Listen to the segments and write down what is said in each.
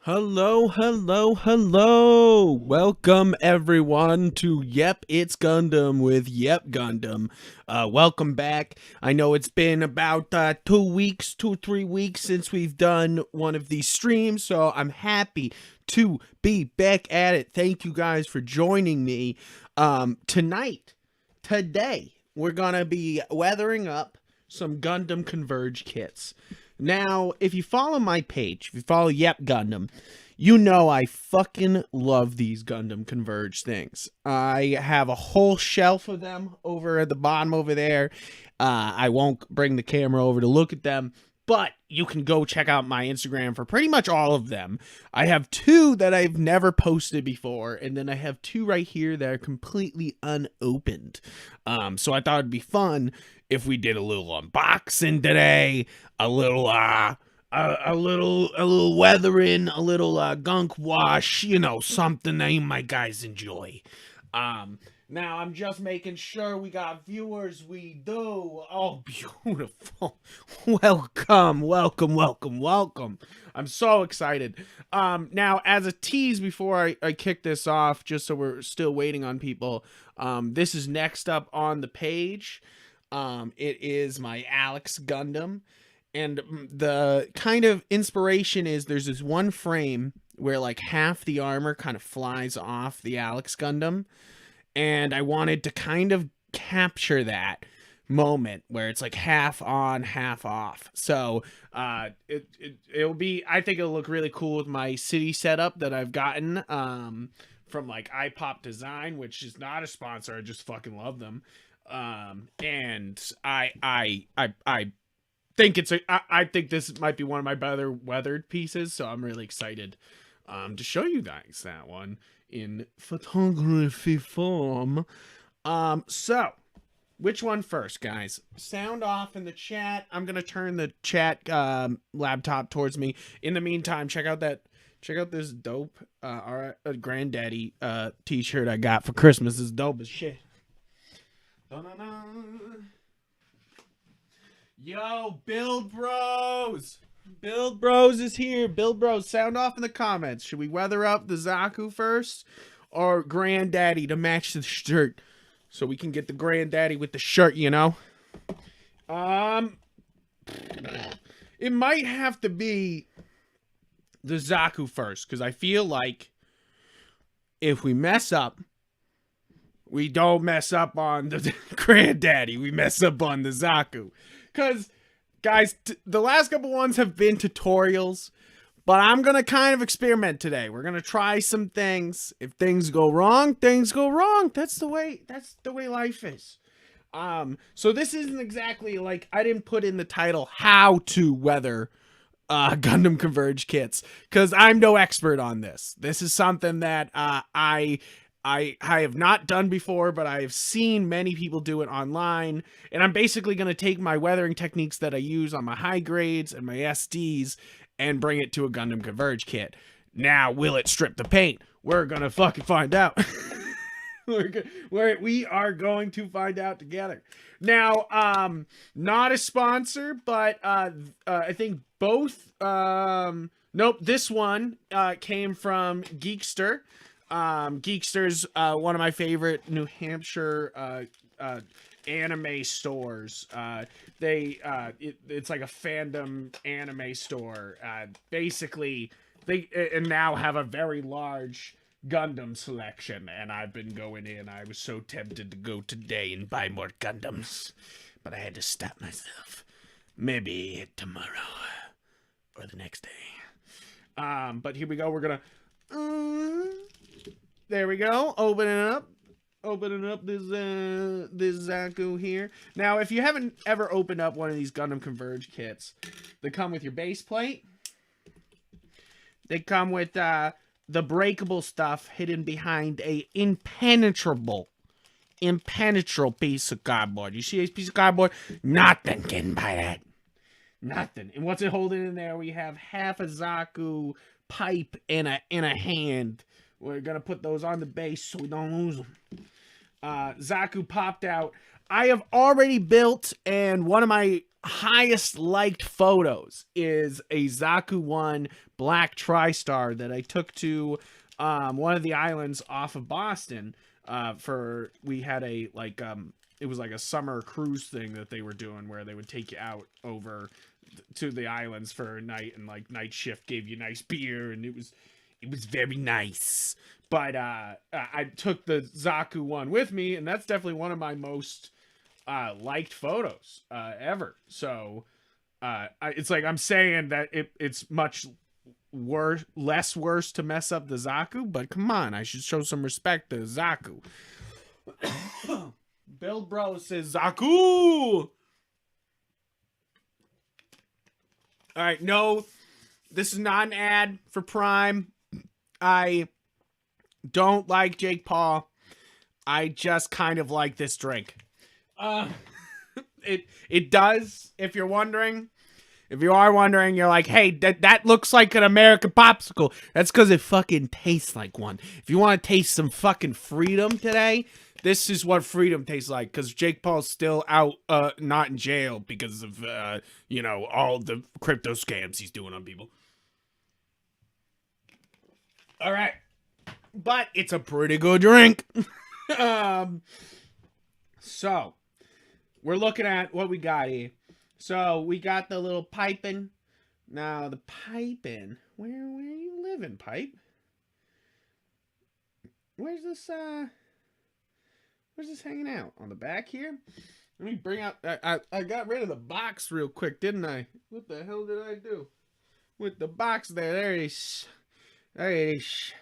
Hello, hello, hello. Welcome everyone to Yep, It's Gundam with Yupgundam. Welcome back. I know it's been about 3 weeks since we've done one of these streams, so I'm happy to be back at it. Thank you guys for joining me. Today, we're gonna be weathering up some Gundam Converge kits. Now, if you follow my page, if you follow Yupgundam, you know I fucking love these Gundam Converge things. I have a whole shelf of them over at the bottom over there. I won't bring the camera over to look at them, but you can go check out my Instagram for pretty much all of them. I have two that I've never posted before, and then I have two right here that are completely unopened. So I thought it'd be fun if we did a little unboxing today, a little weathering, a little gunk wash, something that you my guys enjoy. Now I'm just making sure we got viewers. We do. Oh, beautiful. Welcome. I'm so excited. Now as a tease before I kick this off, just so we're still waiting on people, this is next up on the page. It is my Alex Gundam, and the kind of inspiration is there's this one frame where like half the armor kind of flies off the Alex Gundam, and I wanted to kind of capture that moment where it's like half on, half off. So it'll be, I think it'll look really cool with my city setup that I've gotten from like iPop Design, which is not a sponsor. I just fucking love them. And I think I think this might be one of my better weathered pieces, so I'm really excited to show you guys that one in photography form. So which one first, guys? Sound off in the chat. I'm gonna turn the chat laptop towards me. In the meantime, check out this dope our granddaddy t-shirt I got for Christmas. It's dope as shit. Yo, Build Bros! Build Bros is here. Build Bros, sound off in the comments. Should we weather up the Zaku first, or Granddaddy to match the shirt, so we can get the Granddaddy with the shirt, you know? It might have to be the Zaku first, because I feel like if we mess up, we don't mess up on the Granddaddy. We mess up on the Zaku. Because, guys, the last couple ones have been tutorials. But I'm going to kind of experiment today. We're going to try some things. If things go wrong, things go wrong. That's the way life is. So this isn't exactly like, I didn't put in the title, how to weather Gundam Converge kits. Because I'm no expert on this. This is something that I have not done before, but I have seen many people do it online, and I'm basically going to take my weathering techniques that I use on my high grades and my SDs and bring it to a Gundam Converge kit. Now, will it strip the paint? We're going to fucking find out. We are going to find out together. Now, not a sponsor, but I think both, nope, this one came from Geekster. Geekster's one of my favorite New Hampshire anime stores. It's like a fandom anime store. Basically, they and now have a very large Gundam selection, and I've been going in. I was so tempted to go today and buy more Gundams, but I had to stop myself. Maybe tomorrow or the next day. But here we go. We're gonna. There we go. Opening up this Zaku here. Now, if you haven't ever opened up one of these Gundam Converge kits, they come with your base plate. They come with the breakable stuff hidden behind a impenetrable piece of cardboard. You see this piece of cardboard? Nothing can buy that. Nothing. And what's it holding in there? We have half a Zaku pipe in a hand. We're gonna put those on the base so we don't lose them. Zaku popped out. I have already built, and one of my highest liked photos is a Zaku 1 Black TriStar that I took to one of the islands off of Boston. We had a it was like a summer cruise thing that they were doing where they would take you out over to the islands for a night, and like night shift gave you nice beer, and it was very nice. But I took the Zaku 1 with me, and that's definitely one of my most liked photos ever. So it's like I'm saying that it's much less worse to mess up the Zaku, but come on, I should show some respect to Zaku. Bill Bro says Zaku. All right, no, this is not an ad for Prime. I don't like Jake Paul. I just kind of like this drink. It does, if you're wondering. If you are wondering, you're like, hey, that looks like an American popsicle. That's because it fucking tastes like one. If you want to taste some fucking freedom today, this is what freedom tastes like. Because Jake Paul's still out, not in jail because of, all the crypto scams he's doing on people. All right. But it's a pretty good drink. So, we're looking at what we got here. So, we got the little piping. Now, the piping. Where you living, pipe? Where's this hanging out? On the back here? Let me bring out... I got rid of the box real quick, didn't I? What the hell did I do? With the box there. There it is. There it is.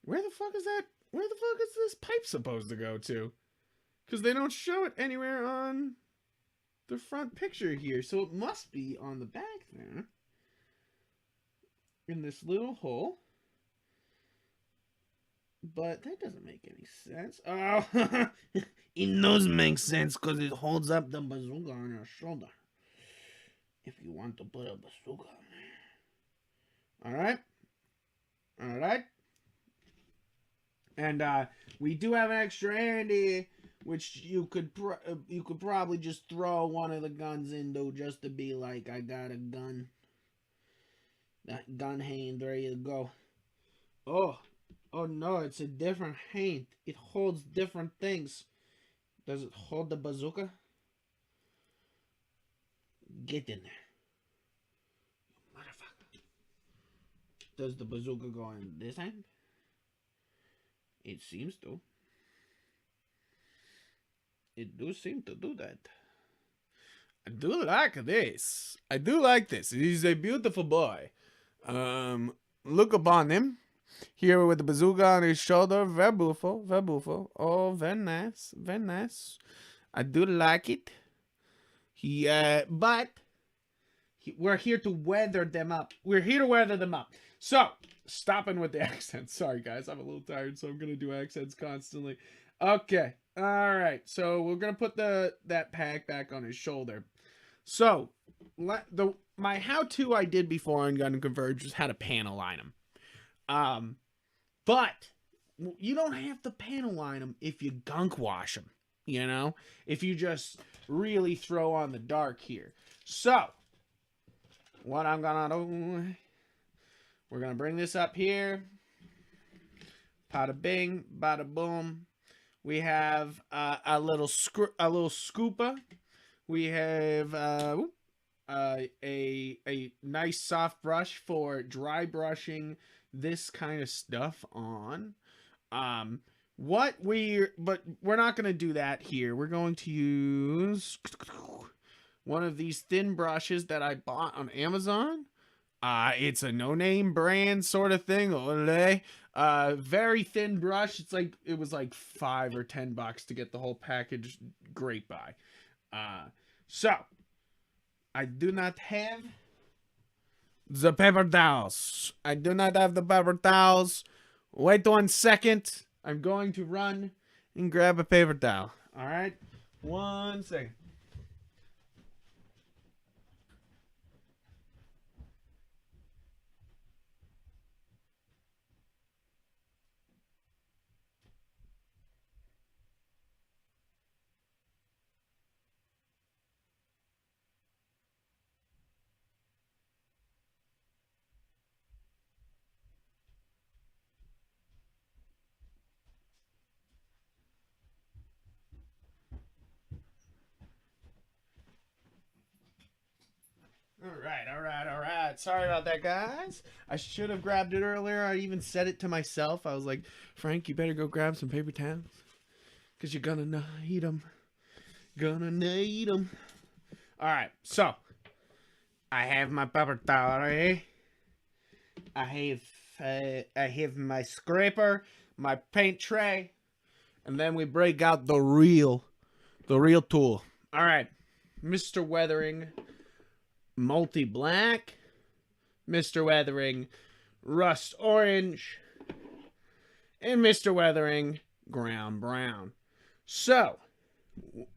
Where the fuck is that? Where the fuck is this pipe supposed to go to? Because they don't show it anywhere on the front picture here. So it must be on the back there. In this little hole. But that doesn't make any sense. Oh, it does make sense because it holds up the bazooka on your shoulder. If you want to put a bazooka on there. Alright? Alright? And we do have an extra handy, which you could probably just throw one of the guns into just to be like, I got a gun. That gun hand, there you go. Oh no, it's a different hand. It holds different things. Does it hold the bazooka? Get in there. Motherfucker. Does the bazooka go in this hand? It seems to. It do seem to do that. I do like this. I do like this. He's a beautiful boy. Look upon him. Here with the bazooka on his shoulder. Very beautiful. Very beautiful. Oh, very nice. Very nice. I do like it. We're here to weather them up. We're here to weather them up. So, stopping with the accents. Sorry, guys. I'm a little tired, so I'm going to do accents constantly. Okay. All right. So, we're going to put that pack back on his shoulder. So, my how-to I did before on Gundam Converge was how to panel line him. But you don't have to panel line them if you gunk wash them, you know? If you just really throw on the dark here. So, what I'm gonna do, we're gonna bring this up here. Bada bing, bada boom. We have a little scooper. We have a nice soft brush for dry brushing this kind of stuff on. But we're not going to do that here. We're going to use one of these thin brushes that I bought on Amazon. It's a no-name brand sort of thing. Very thin brush. It was like $5 or $10 to get the whole package. Great buy. So I do not have the paper towels. I do not have the paper towels. Wait 1 second. I'm going to run and grab a paper towel. All right? 1 second. Sorry about that, guys. I should have grabbed it earlier. I even said it to myself. I was like, Frank, you better go grab some paper towels. Because you're going to need them. Gonna need them. Alright, so. I have my paper towel ready. I have my scraper, my paint tray. And then we break out the real tool. Alright. Mr. Weathering Multi-Black. Mr. Weathering Rust Orange. And Mr. Weathering Ground Brown. So,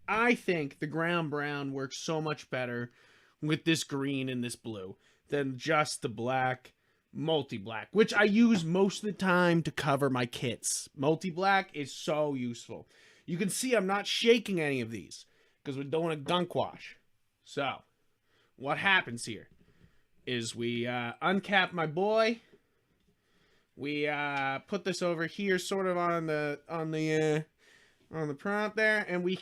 I think the Ground Brown works so much better with this green and this blue than just the black multi-black, which I use most of the time to cover my kits. Multi-black is so useful. You can see I'm not shaking any of these because we're doing a gunk wash. So, what happens here is we uncap my boy. We put this over here, sort of on the prompt there, and we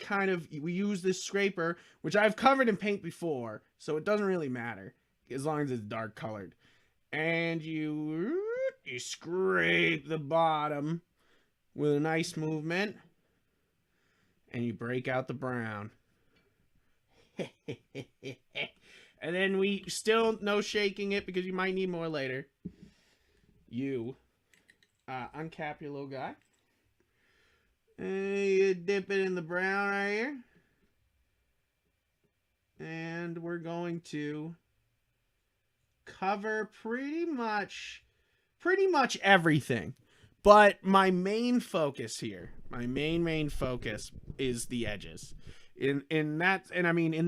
use this scraper, which I've covered in paint before, so it doesn't really matter as long as it's dark colored. And you scrape the bottom with a nice movement, and you break out the brown. And then we still no shaking it because you might need more later. You uncap your little guy. And you dip it in the brown right here. And we're going to cover pretty much everything. But my main focus here, my main focus is the edges. In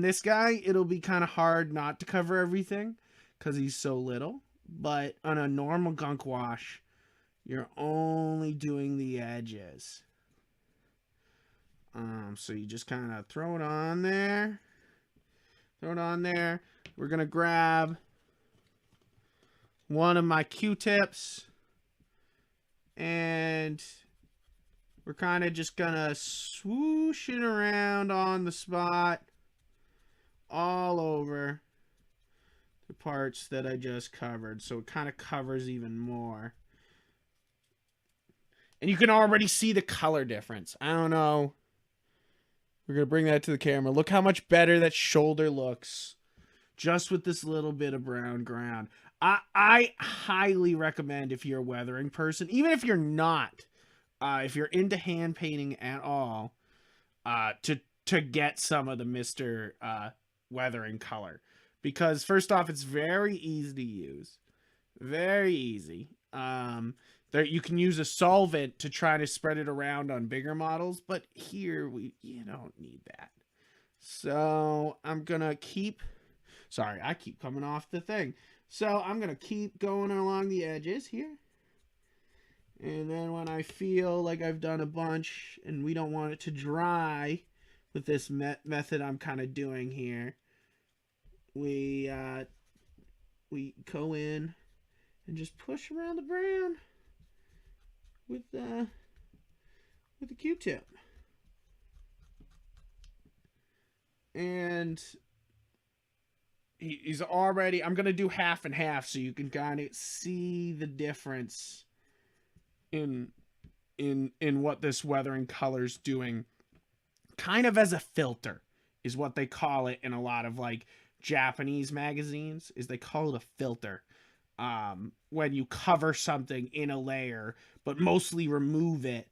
this guy, it'll be kind of hard not to cover everything because he's so little. But on a normal gunk wash, you're only doing the edges. So you just kind of throw it on there. Throw it on there. We're going to grab one of my Q-tips. And we're kind of just going to swoosh it around on the spot. All over the parts that I just covered. So it kind of covers even more. And you can already see the color difference. I don't know. We're going to bring that to the camera. Look how much better that shoulder looks just with this little bit of brown ground. I highly recommend, if you're a weathering person, even if you're not, if you're into hand painting at all, to get some of the Mr. Weathering color. Because first off, it's very easy to use. Very easy. There, you can use a solvent to try to spread it around on bigger models, but here you don't need that. So I'm gonna keep, sorry, I keep coming off the thing. So I'm gonna keep going along the edges here. And then when I feel like I've done a bunch and we don't want it to dry with this method I'm kind of doing here, we go in and just push around the brown with the Q-tip. And he's already, I'm going to do half and half so you can kind of see the difference in what this weathering color's doing. Kind of as a filter is what they call it in a lot of like Japanese magazines, is they call it a filter. When you cover something in a layer, but mostly remove it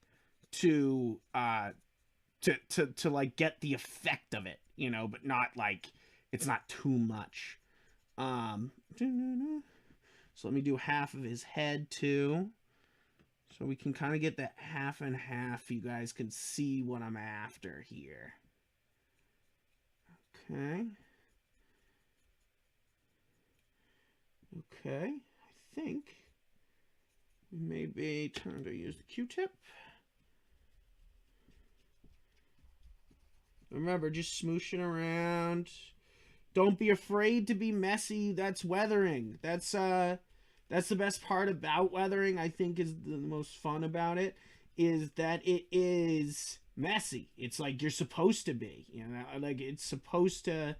to like get the effect of it, you know, but not like it's not too much. So let me do half of his head too, so we can kind of get that half and half. You guys can see what I'm after here. Okay, I think we may be time to use the Q-tip. Remember, just smooshing around. Don't be afraid to be messy. That's weathering. That's the best part about weathering, I think, is the most fun about it, is that it is messy. It's like you're supposed to be, you know, like it's supposed to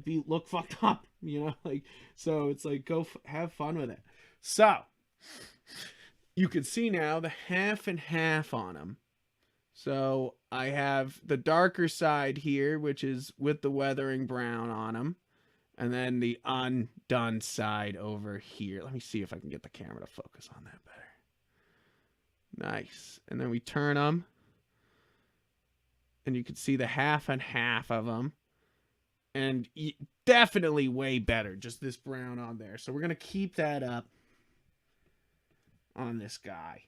look fucked up. you know, like, so it's like, go have fun with it. So you can see now the half and half on them. So I have the darker side here, which is with the weathering brown on them, and then the undone side over here. Let me see if I can get the camera to focus on that better. Nice. And then we turn them, and you can see the half and half of them. And definitely way better, just this brown on there. So we're going to keep that up on this guy.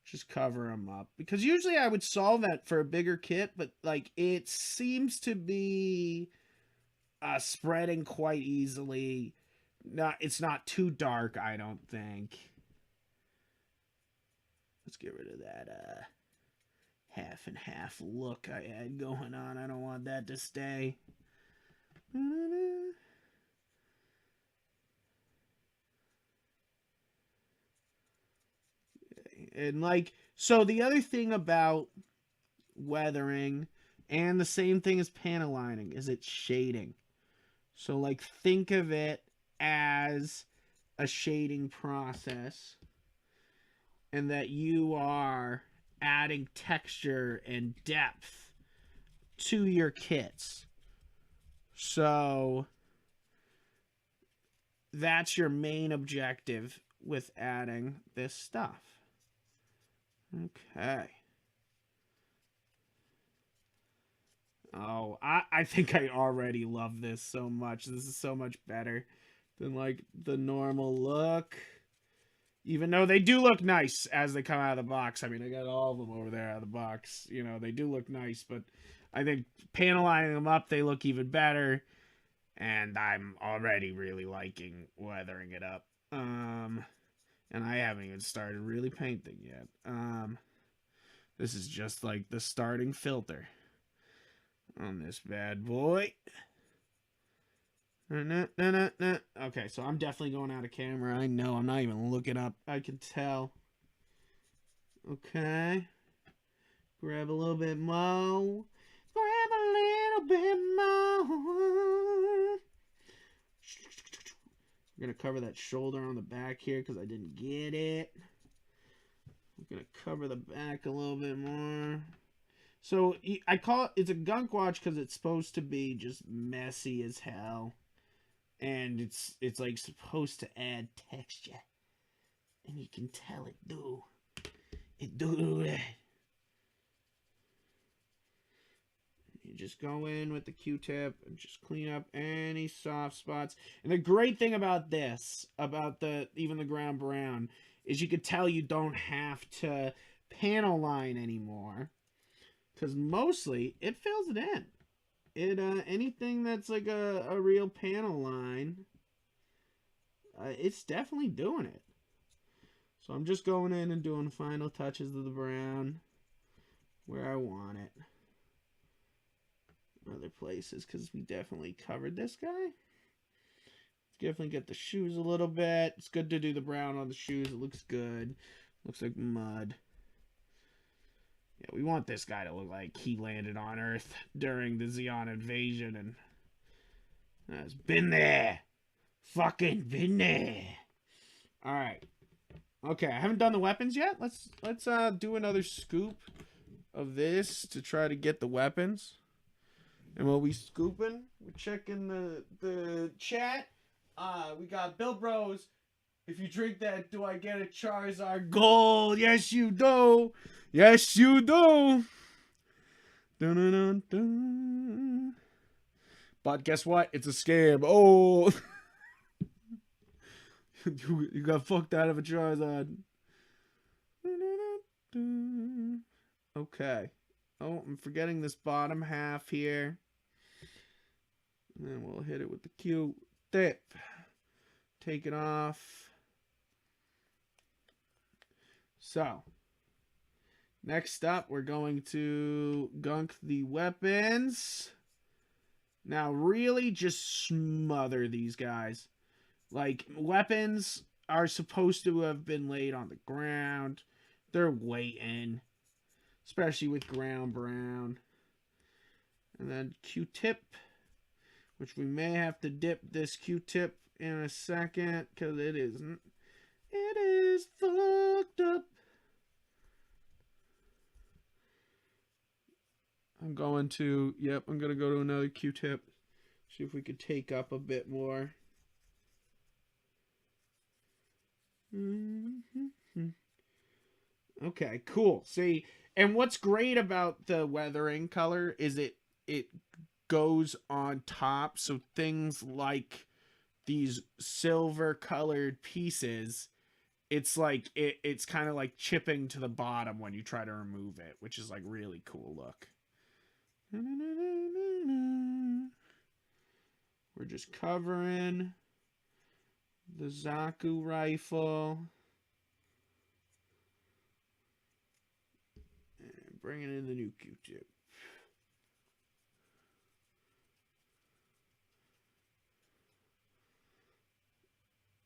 Just cover him up. Because usually I would solve that for a bigger kit, but like it seems to be spreading quite easily. It's not too dark, I don't think. Let's get rid of that half and half look I had going on. I don't want that to stay. And like, so the other thing about weathering, and the same thing as panel lining, is it's shading. So like, think of it as a shading process, and that you are adding texture and depth to your kits. So that's your main objective with adding this stuff. Okay. Oh, I think I already love this so much. This is so much better than like the normal look. Even though they do look nice as they come out of the box. I mean, I got all of them over there out of the box. You know, they do look nice, but I think panel lining them up, they look even better. And I'm already really liking weathering it up. And I haven't even started really painting yet. This is just like the starting filter on this bad boy. Okay, so I'm definitely going out of camera. I know, I'm not even looking up. I can tell. Okay. Grab a little bit more. Grab a little bit more. I'm going to cover that shoulder on the back here because I didn't get it. I'm going to cover the back a little bit more. So I call it, it's a gunk watch because it's supposed to be just messy as hell. And it's like supposed to add texture. And you can tell it do. It do that. You just go in with the Q-tip and just clean up any soft spots. And the great thing about this, about even the ground brown, is you could tell you don't have to panel line anymore. Because mostly, it fills it in. Anything that's like a real panel line, it's definitely doing it. So I'm just going in and doing final touches of the brown where I want it. Other places, because we definitely covered this guy. Let's definitely get the shoes a little bit. It's good to do the brown on the shoes. It looks good. Looks like mud. Yeah, we want this guy to look like he landed on Earth during the Zeon invasion and has been there. Fucking been there. Alright. Okay, I haven't done the weapons yet. Let's do another scoop of this to try to get the weapons. And while we scooping, we're checking the chat. We got Bill Bros. If you drink that, do I get a Charizard Gold? Yes, you do. Yes, you do. Dun, dun, dun, dun. But guess what? It's a scam. Oh. You got fucked out of a Charizard. Okay. Oh, I'm forgetting this bottom half here. And then we'll hit it with the Q-tip. Take it off. So, next up, we're going to gunk the weapons. Now, really just smother these guys. Like, weapons are supposed to have been laid on the ground. They're waiting. Especially with ground brown. And then Q-tip. which we may have to dip this Q-tip in a second because it is fucked up. I'm going to go to another Q-tip. See if we could take up a bit more. Okay, cool. See, and what's great about the weathering color is it goes on top, so things like these silver colored pieces, it's like it's kind of like chipping to the bottom when you try to remove it, which is like really cool look. We're just covering the Zaku rifle. And bringing in the new Q-tip.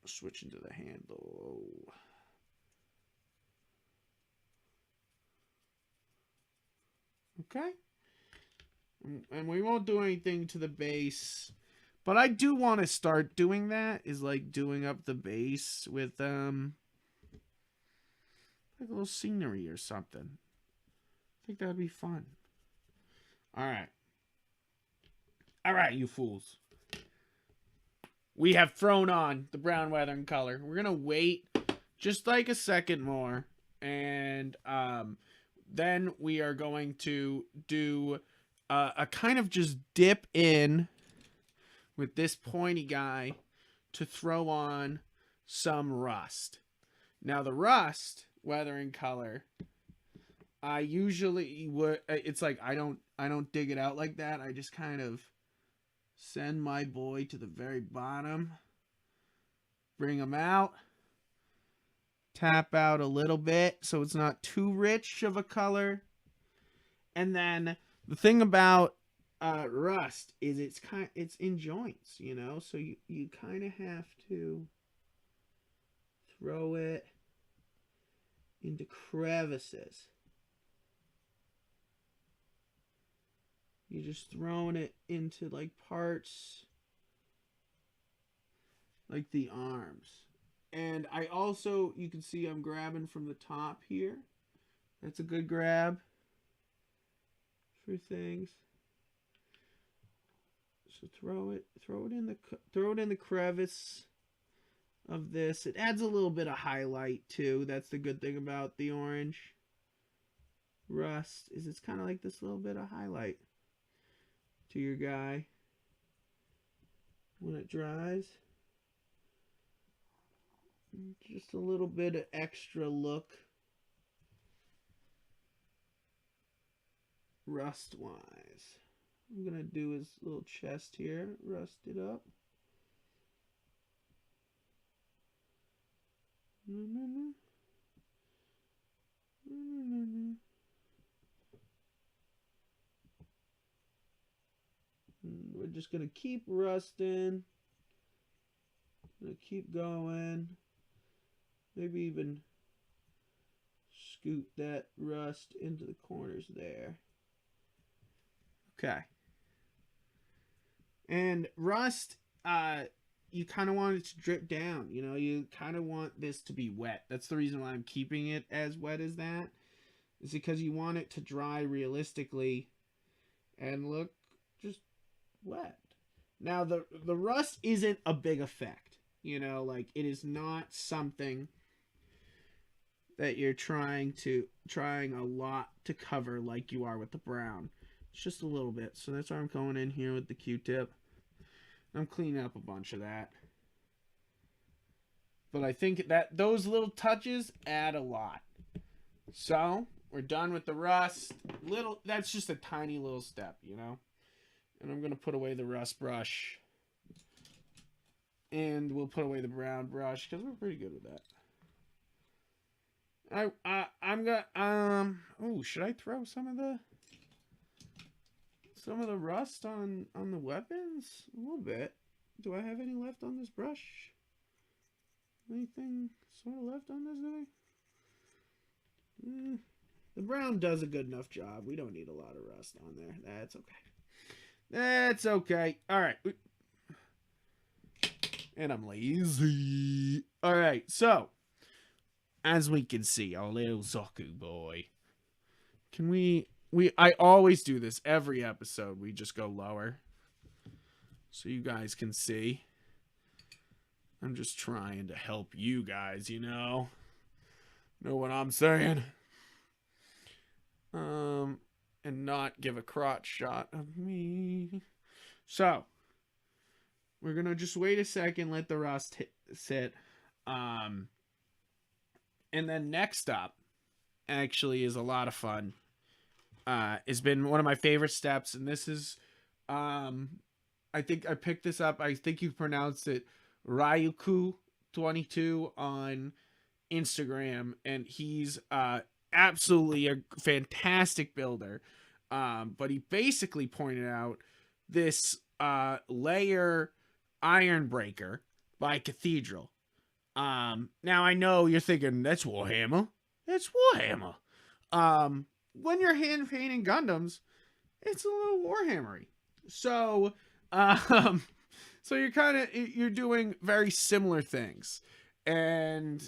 Switching to the handle. Okay. And we won't do anything to the base. But I do want to start doing that. Is like doing up the base with like a little scenery or something. I think that'd be fun. Alright. Alright, you fools. We have thrown on the brown weathering color. We're gonna wait just like a second more. And then we are going to do a kind of just dip in with this pointy guy to throw on some rust. Now the rust weathering color, I usually would, it's like I don't dig it out like that. I just kind of send my boy to the very bottom, bring him out, tap out a little bit so it's not too rich of a color. And then the thing about rust is it's in joints, you know, so you kind of have to throw it into crevices. You're just throwing it into like parts like the arms. And I also, you can see I'm grabbing from the top here. That's a good grab for things. So throw it in the crevice of this. It adds a little bit of highlight too. That's the good thing about the orange rust, is it's kind of like this little bit of highlight to your guy when it dries. Just a little bit of extra look rust wise. I'm gonna do his little chest here, rust it up. We're just gonna keep rusting. Gonna keep going. Maybe even scoot that rust into the corners there. Okay. And rust, you kind of want it to drip down. You know, you kind of want this to be wet. That's the reason why I'm keeping it as wet as that. Is because you want it to dry realistically and look just wet. Now, the rust isn't a big effect. You know, like, it is not something that you're trying a lot to cover like you are with the brown. It's just a little bit. So that's why I'm going in here with the Q-tip. I'm cleaning up a bunch of that. But I think that those little touches add a lot. So, we're done with the rust. That's just a tiny little step, you know? And I'm going to put away the rust brush. And we'll put away the brown brush because we're pretty good with that. I'm gonna oh, should I throw some of the rust on the weapons? A little bit. Do I have any left on this brush? Anything sort of left on this guy? The brown does a good enough job. We don't need a lot of rust on there. That's okay. That's okay. All right. And I'm lazy. All right. So, as we can see, our little Zaku boy. Can I always do this every episode. We just go lower. So you guys can see. I'm just trying to help you guys, you know. Know what I'm saying? And not give a crotch shot of me. So, we're gonna just wait a second, let the rust sit. And then next up, actually, is a lot of fun. It's been one of my favorite steps, and this is, I think I picked this up. I think you pronounce it Ryuku22 on Instagram, and he's absolutely a fantastic builder. But he basically pointed out this layer iron breaker by Cathedral. Now I know you're thinking that's Warhammer. It's Warhammer. When you're hand painting Gundams, it's a little Warhammery. So, so you're doing very similar things. And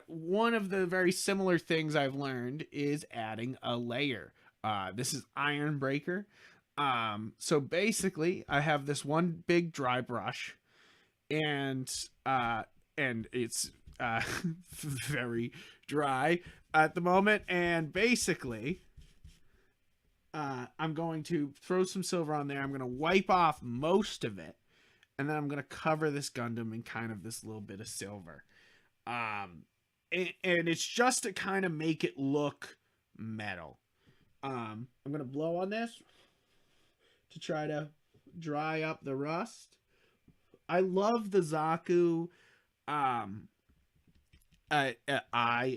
one of the very similar things I've learned is adding a layer. This is Iron Breaker. So basically, I have this one big dry brush, and it's very dry at the moment. And basically, I'm going to throw some silver on there. I'm going to wipe off most of it, and then I'm going to cover this Gundam in kind of this little bit of silver. And it's just to kind of make it look metal. I'm going to blow on this to try to dry up the rust. I love the Zaku eye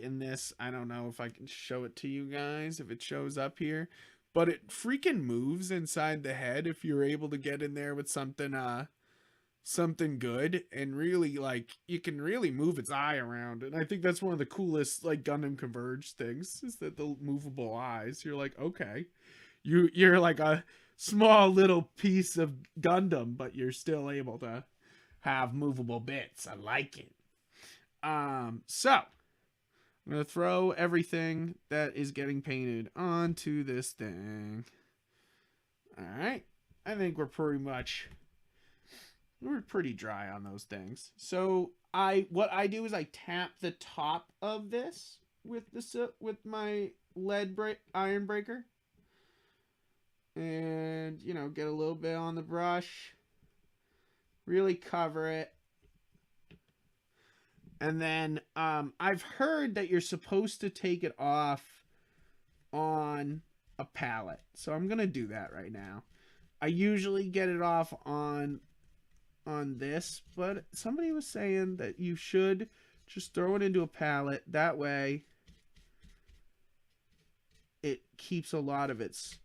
in this. I don't know if I can show it to you guys, if it shows up here. But it freaking moves inside the head if you're able to get in there with something good, and really, like, you can really move its eye around. And I think that's one of the coolest, like, Gundam Converge things, is that the movable eyes. You're like, okay, you're like a small little piece of Gundam, but you're still able to have movable bits. I like it. So I'm gonna throw everything that is getting painted onto this thing. All right, I think we're pretty dry on those things. So what I do is I tap the top of this with my iron breaker, and get a little bit on the brush, really cover it. And then I've heard that you're supposed to take it off on a palette, so I'm gonna do that right now. I usually get it off on this, but somebody was saying that you should just throw it into a palette. That way it keeps a lot of its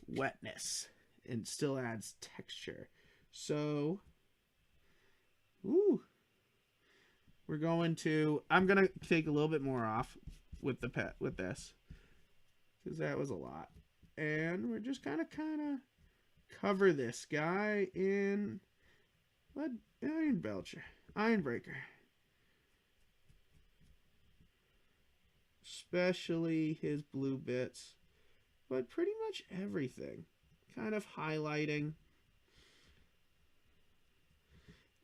wetness and still adds texture. So, I'm gonna take a little bit more off with this, because that was a lot. And we're just gonna kind of cover this guy in iron breaker, especially his blue bits, but pretty much everything, kind of highlighting.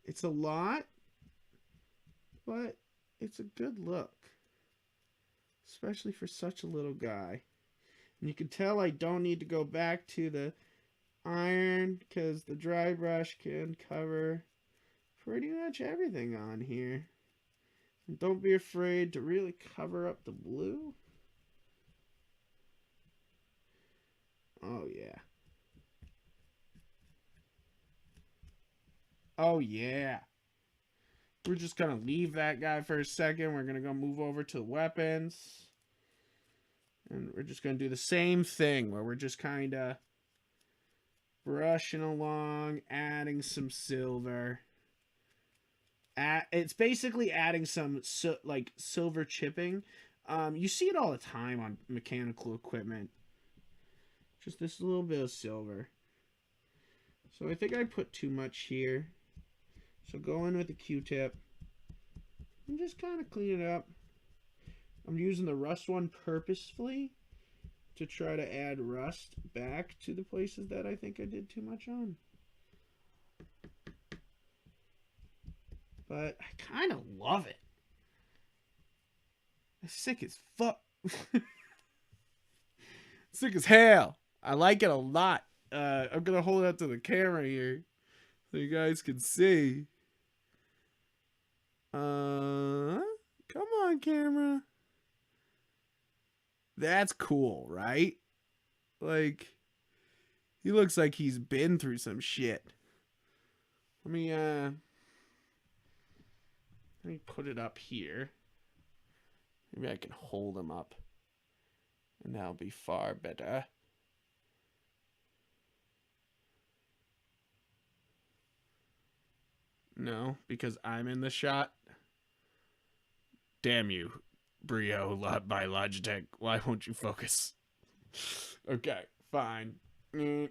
It's a lot, but it's a good look, especially for such a little guy. And you can tell I don't need to go back to the iron, because the dry brush can cover pretty much everything on here. And don't be afraid to really cover up the blue. Oh yeah. Oh yeah. We're just gonna leave that guy for a second. We're gonna go move over to the weapons, and we're just gonna do the same thing, where we're just kind of brushing along, adding some silver. It's basically adding some silver chipping. You see it all the time on mechanical equipment. Just this little bit of silver. So I think I put too much here. So go in with the Q-tip and just kind of clean it up. I'm using the rust one purposefully to try to add rust back to the places that I think I did too much on. But I kind of love it. It's sick as fuck. Sick as hell. I like it a lot. I'm going to hold it up to the camera here so you guys can see. Come on, camera. That's cool, right? Like, he looks like he's been through some shit. Let me put it up here. Maybe I can hold him up. And that'll be far better. No, because I'm in the shot. Damn you, Brio by Logitech. Why won't you focus? Okay, fine. We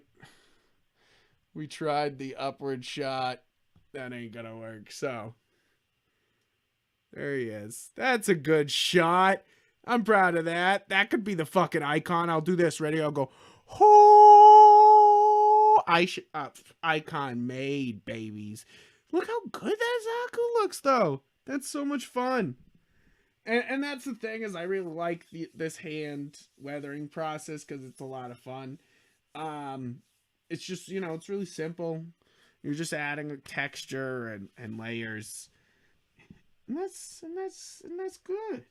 tried the upward shot. That ain't gonna work, so. There he is. That's a good shot. I'm proud of that. That could be the fucking icon. I'll do this. Ready? I'll go. Oh, icon made, babies. Look how good that Zaku looks, though. That's so much fun. And that's the thing, is I really like this hand weathering process because it's a lot of fun. It's just, you know, it's really simple. You're just adding a texture and layers. And that's good.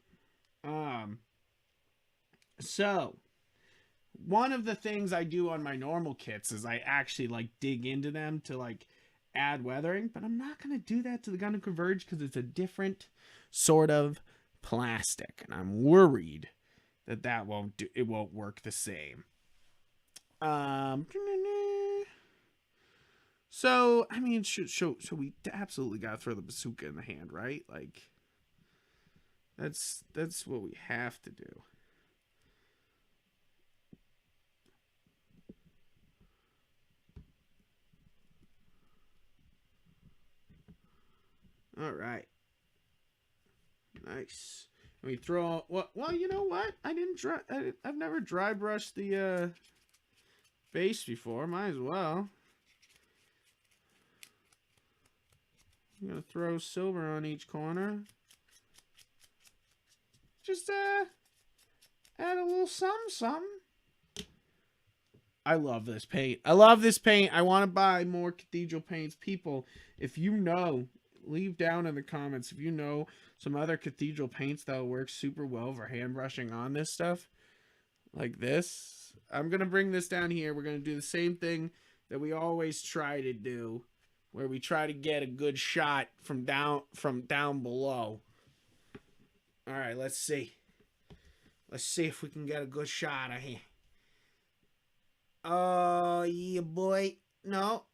So one of the things I do on my normal kits is I actually like dig into them to like add weathering, but I'm not going to do that to the Gundam Converge because it's a different sort of plastic, and I'm worried that it won't work the same. So I mean, so we absolutely gotta throw the bazooka in the hand, right? Like, that's what we have to do. All right. Nice. We throw. Well, you know what? I've never dry brushed the base before. Might as well. I'm gonna throw silver on each corner. Just add a little something. I love this paint. I love this paint. I want to buy more cathedral paints. People, if you know, leave down in the comments if you know some other cathedral paints that'll work super well for hand brushing on this stuff. Like this. I'm going to bring this down here. We're going to do the same thing that we always try to do, where we try to get a good shot from down below. All right, let's see. Let's see if we can get a good shot of here. Oh, yeah, boy. No,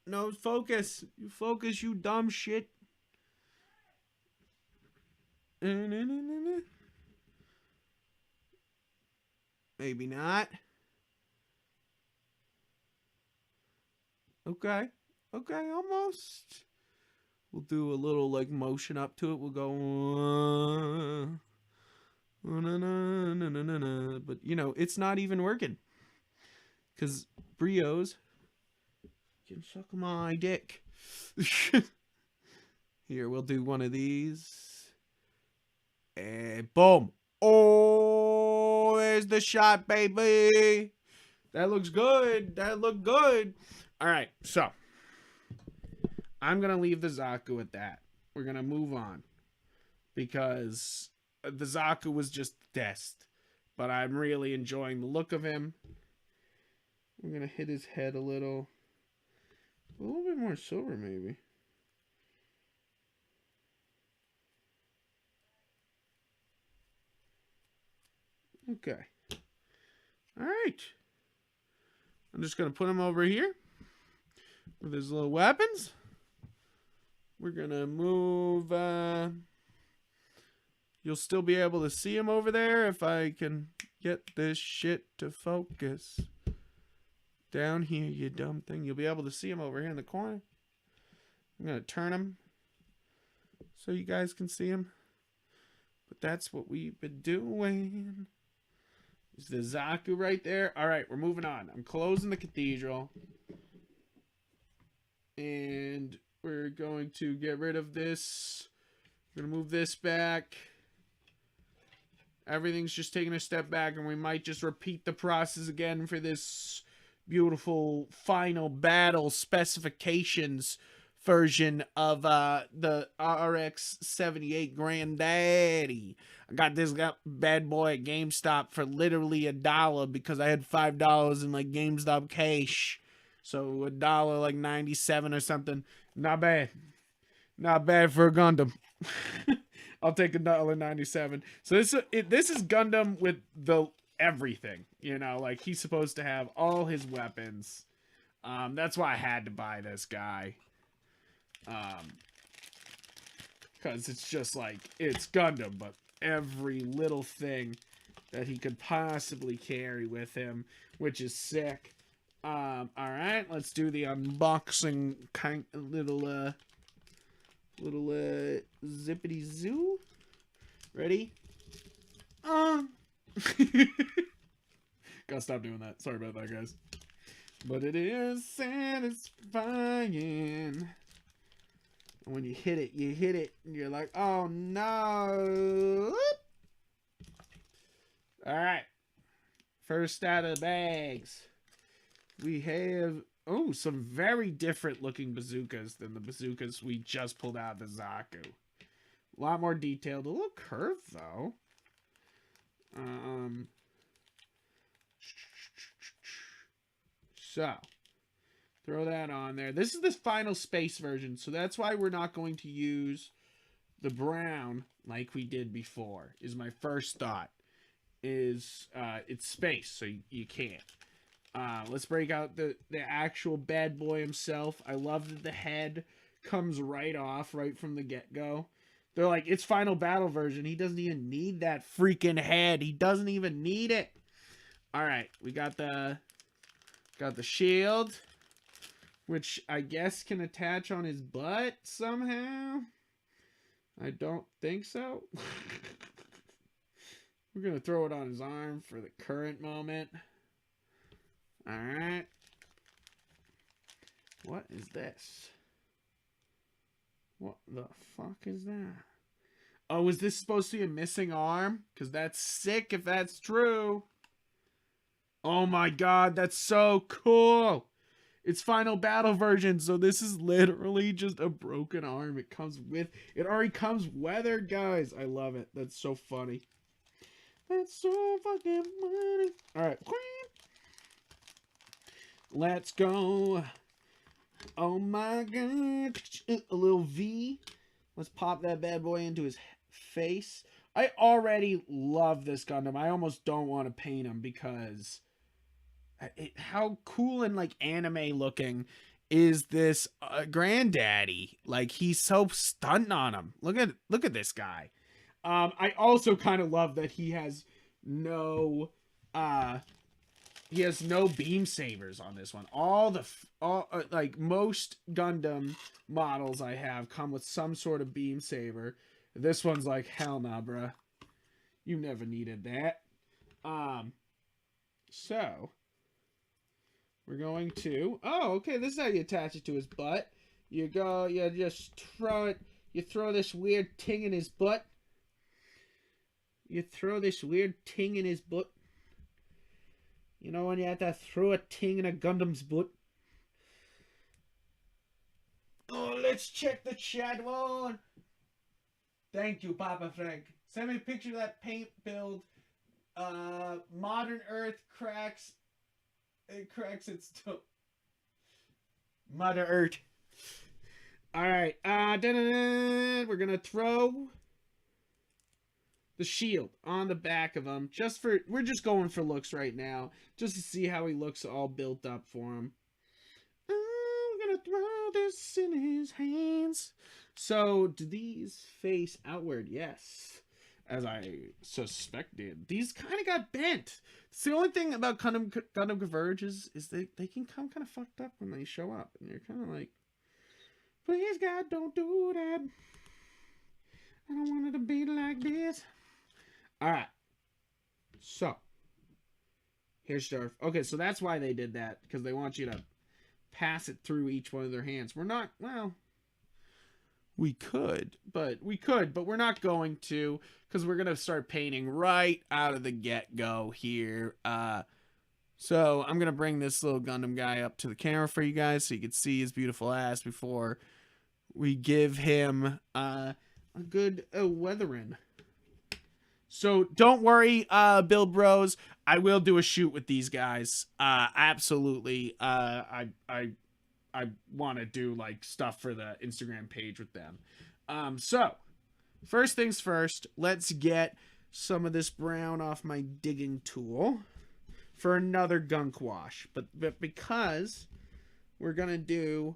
focus. You focus, you dumb shit. Maybe not. Okay, almost. We'll do a little like motion up to it. We'll go. But you know, it's not even working. Because Brios can suck my dick. Here, we'll do one of these. And boom. Oh, there's the shot, baby. That looks good. That looked good. All right, so I'm going to leave the Zaku at that. We're going to move on. Because the Zaku was just a test. But I'm really enjoying the look of him. We're going to hit his head a little bit more silver, maybe. Okay. All right. I'm just going to put him over here with his little weapons. We're going to move. You'll still be able to see him over there if I can get this shit to focus. Down here, you dumb thing. You'll be able to see him over here in the corner. I'm going to turn him so you guys can see him. But that's what we've been doing. Is the Zaku right there? All right, we're moving on. I'm closing the cathedral. And we're going to get rid of this. We're going to move this back. Everything's just taking a step back, and we might just repeat the process again for this beautiful final battle specifications version of the RX-78 Granddaddy. I got this bad boy at GameStop for literally $1 because I had $5 in like GameStop cash. So $1 like 97 or something. Not bad. Not bad for a Gundam. I'll take $1.97. So this is Gundam with the everything. You know, like he's supposed to have all his weapons. That's why I had to buy this guy. Because it's just like, it's Gundam, but every little thing that he could possibly carry with him, which is sick. Alright, let's do the unboxing kind of little zippity zoo. Ready? Gotta stop doing that. Sorry about that, guys. But it is satisfying. When you hit it, and you're like, oh no. Alright. First out of the bags. We have, oh, some very different looking bazookas than the bazookas we just pulled out of the Zaku. A lot more detailed. A little curved, though. So, throw that on there. This is the final space version, so that's why we're not going to use the brown like we did before, is my first thought. Is, it's space, so you can't. Let's break out the actual bad boy himself. I love that the head comes right off, right from the get-go. They're like, it's final battle version. He doesn't even need that freaking head. He doesn't even need it. Alright, we got the shield, which I guess can attach on his butt somehow. I don't think so. We're going to throw it on his arm for the current moment. Alright. What is this? What the fuck is that? Oh, is this supposed to be a missing arm? Because that's sick if that's true. Oh my god, that's so cool. It's final battle version, so this is literally just a broken arm. It already comes weathered, guys. I love it. That's so funny. That's so fucking funny. Alright. Let's go. Oh my god. A little V. Let's pop that bad boy into his face. I already love this Gundam. I almost don't want to paint him because how cool and like anime looking is this Granddaddy. Like he's so stunting on him. Look at this guy. I also kind of love that he has no beam sabers on this one. Like most Gundam models I have come with some sort of beam saber. This one's like, hell nah, bruh. You never needed that. So we're going to, oh, okay, this is how you attach it to his butt. You just throw it, you throw this weird ting in his butt. You throw this weird ting in his butt. You know when you have to throw a ting in a Gundam's butt? Oh, let's check the chat one. Thank you, Papa Frank. Send me a picture of that paint build. Modern Earth cracks. It cracks its toe. Mother Earth. Alright. We're gonna throw the shield on the back of him. We're just going for looks right now. Just to see how he looks all built up for him. I'm gonna throw this in his hands. So, do these face outward? Yes. as I suspected. These kind of got bent. It's the only thing about Gundam Converge is they can come kind of fucked up when they show up. And you're kind of like, please, God, don't do that. I don't want it to be like this. Alright. So. Here's Darth. Okay, so that's why they did that. Because they want you to pass it through each one of their hands. We're not, well... We could, but we're not going to, because we're going to start painting right out of the get-go here. So I'm going to bring this little Gundam guy up to the camera for you guys so you can see his beautiful ass before we give him a good weathering. So don't worry, Build Bros. I will do a shoot with these guys. Absolutely. I want to do like stuff for the Instagram page with them. So first things first, let's get some of this brown off my digging tool for another gunk wash. But because we're going to do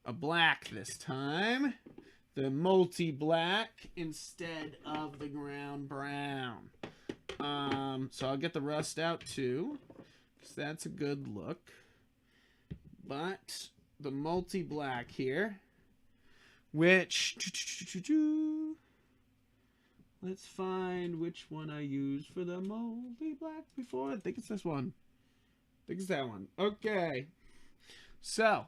a black this time, the multi-black instead of the ground brown. So I'll get the rust out too, because that's a good look. But the multi-black here, which, let's find which one I used for the multi-black before. I think it's this one. I think it's that one. Okay. So,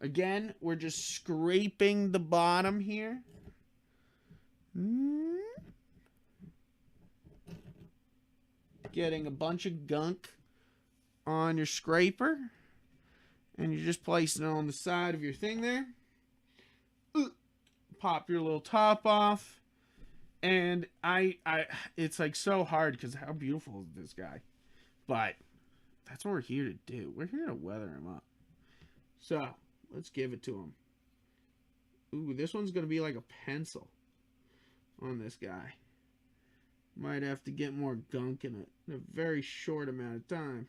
again, we're just scraping the bottom here. Getting a bunch of gunk on your scraper. And you're just placing it on the side of your thing there. Pop your little top off. And it's like so hard because how beautiful is this guy? But that's what we're here to do. We're here to weather him up. So, let's give it to him. Ooh, this one's going to be like a pencil on this guy. Might have to get more gunk in it in a very short amount of time.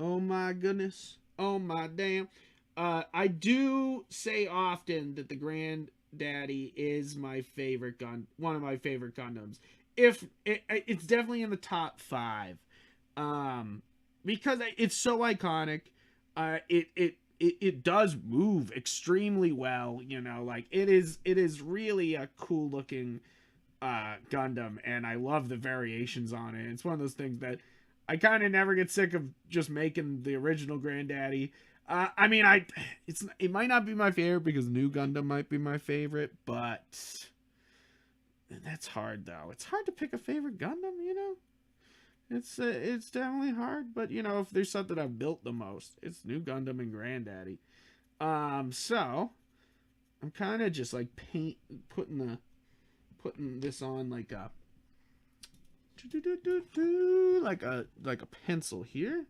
Oh my goodness. Oh my damn. I do say often that the Granddaddy is my favorite one of my favorite Gundams. It's definitely in the top 5. Because it's so iconic. It does move extremely well, you know, like it is really a cool looking Gundam, and I love the variations on it. It's one of those things that I kind of never get sick of just making the original Granddaddy. I mean, it might not be my favorite because New Gundam might be my favorite, but that's hard though. It's hard to pick a favorite Gundam, you know. It's definitely hard, but you know, if there's something I've built the most, it's New Gundam and Granddaddy. So I'm kind of just like putting this on like a like a pencil here,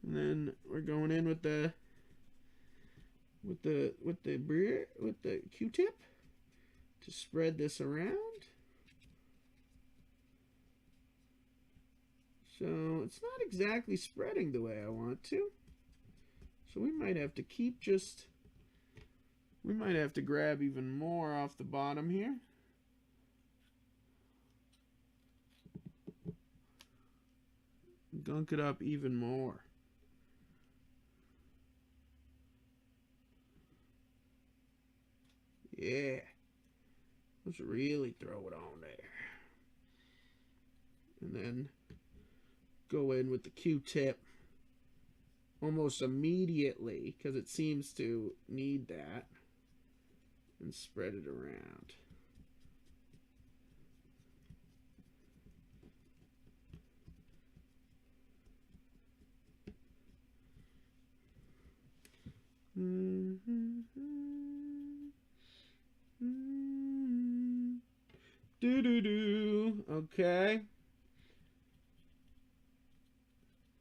and then we're going in with the Q-tip to spread this around. So it's not exactly spreading the way I want to. So we might have to we might have to grab even more off the bottom here. Gunk it up even more. Yeah. Let's really throw it on there. And then go in with the Q-tip almost immediately, because it seems to need that, and spread it around. Okay.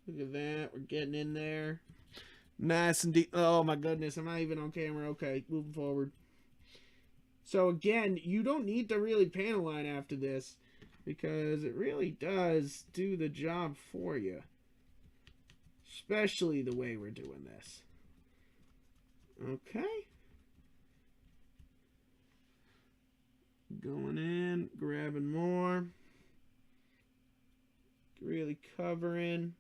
Look at that. We're getting in there. Nice and deep. Oh my goodness. I'm not even on camera. Okay. Moving forward. So again, you don't need to really paint a line after this, because it really does do the job for you. Especially the way we're doing this. Okay. Going in, grabbing more. Really covering.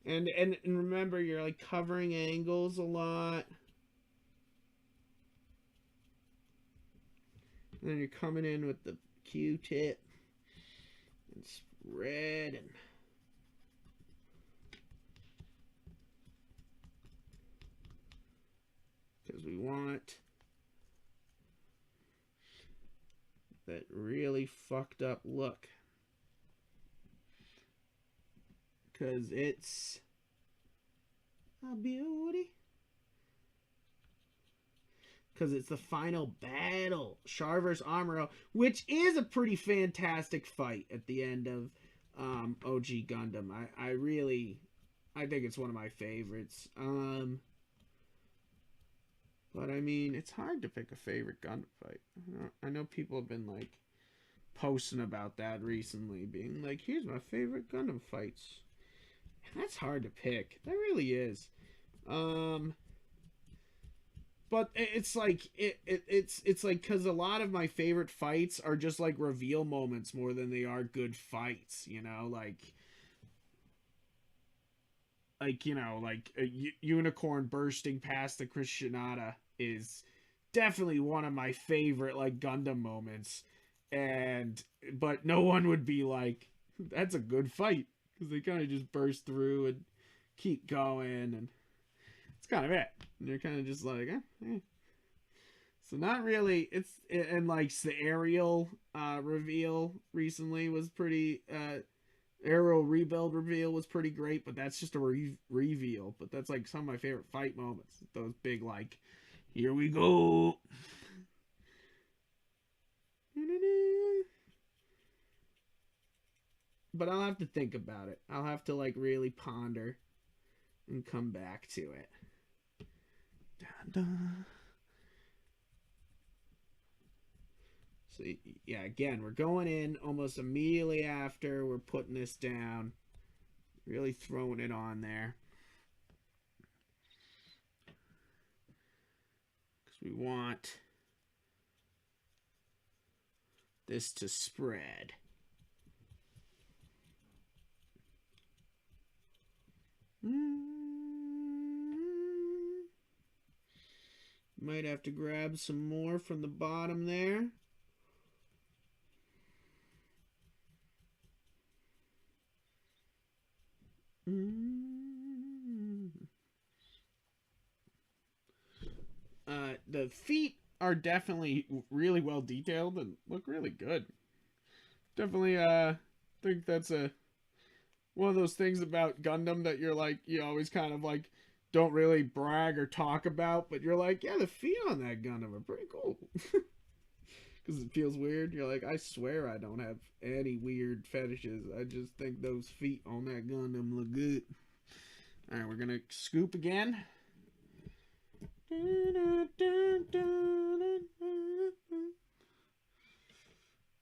And remember, you're like covering angles a lot. And then you're coming in with the Q-tip and spreading. Because we want that really fucked up look. Because it's a beauty. Because it's the final battle. Char vs. Amuro, which is a pretty fantastic fight at the end of OG Gundam. I think it's one of my favorites. But I mean, it's hard to pick a favorite Gundam fight. I know people have been like posting about that recently, being like, here's my favorite Gundam fights. That's hard to pick. That really is. But it's like it's like, because a lot of my favorite fights are just like reveal moments more than they are good fights, you know, like you know, like a unicorn bursting past the Christianata is definitely one of my favorite like Gundam moments. But no one would be like, that's a good fight, because they kind of just burst through and keep going, and it's kind of it. And you're kind of just like, eh. So not really. And like the aerial reveal recently was pretty. Aerial rebuild reveal was pretty great, but that's just a reveal. But that's like some of my favorite fight moments. Those big like, here we go. But I'll have to think about it. I'll have to like really ponder and come back to it. Dun, dun. So yeah, again, we're going in almost immediately after we're putting this down. Really throwing it on there. Because we want this to spread. Might have to grab some more from the bottom there. The feet are definitely really well detailed and look really good. Definitely think that's one of those things about Gundam that you're like, you always kind of like don't really brag or talk about, but you're like, yeah, the feet on that Gundam are pretty cool. Because it feels weird. You're like, I swear I don't have any weird fetishes. I just think those feet on that Gundam look good. Alright, we're gonna scoop again.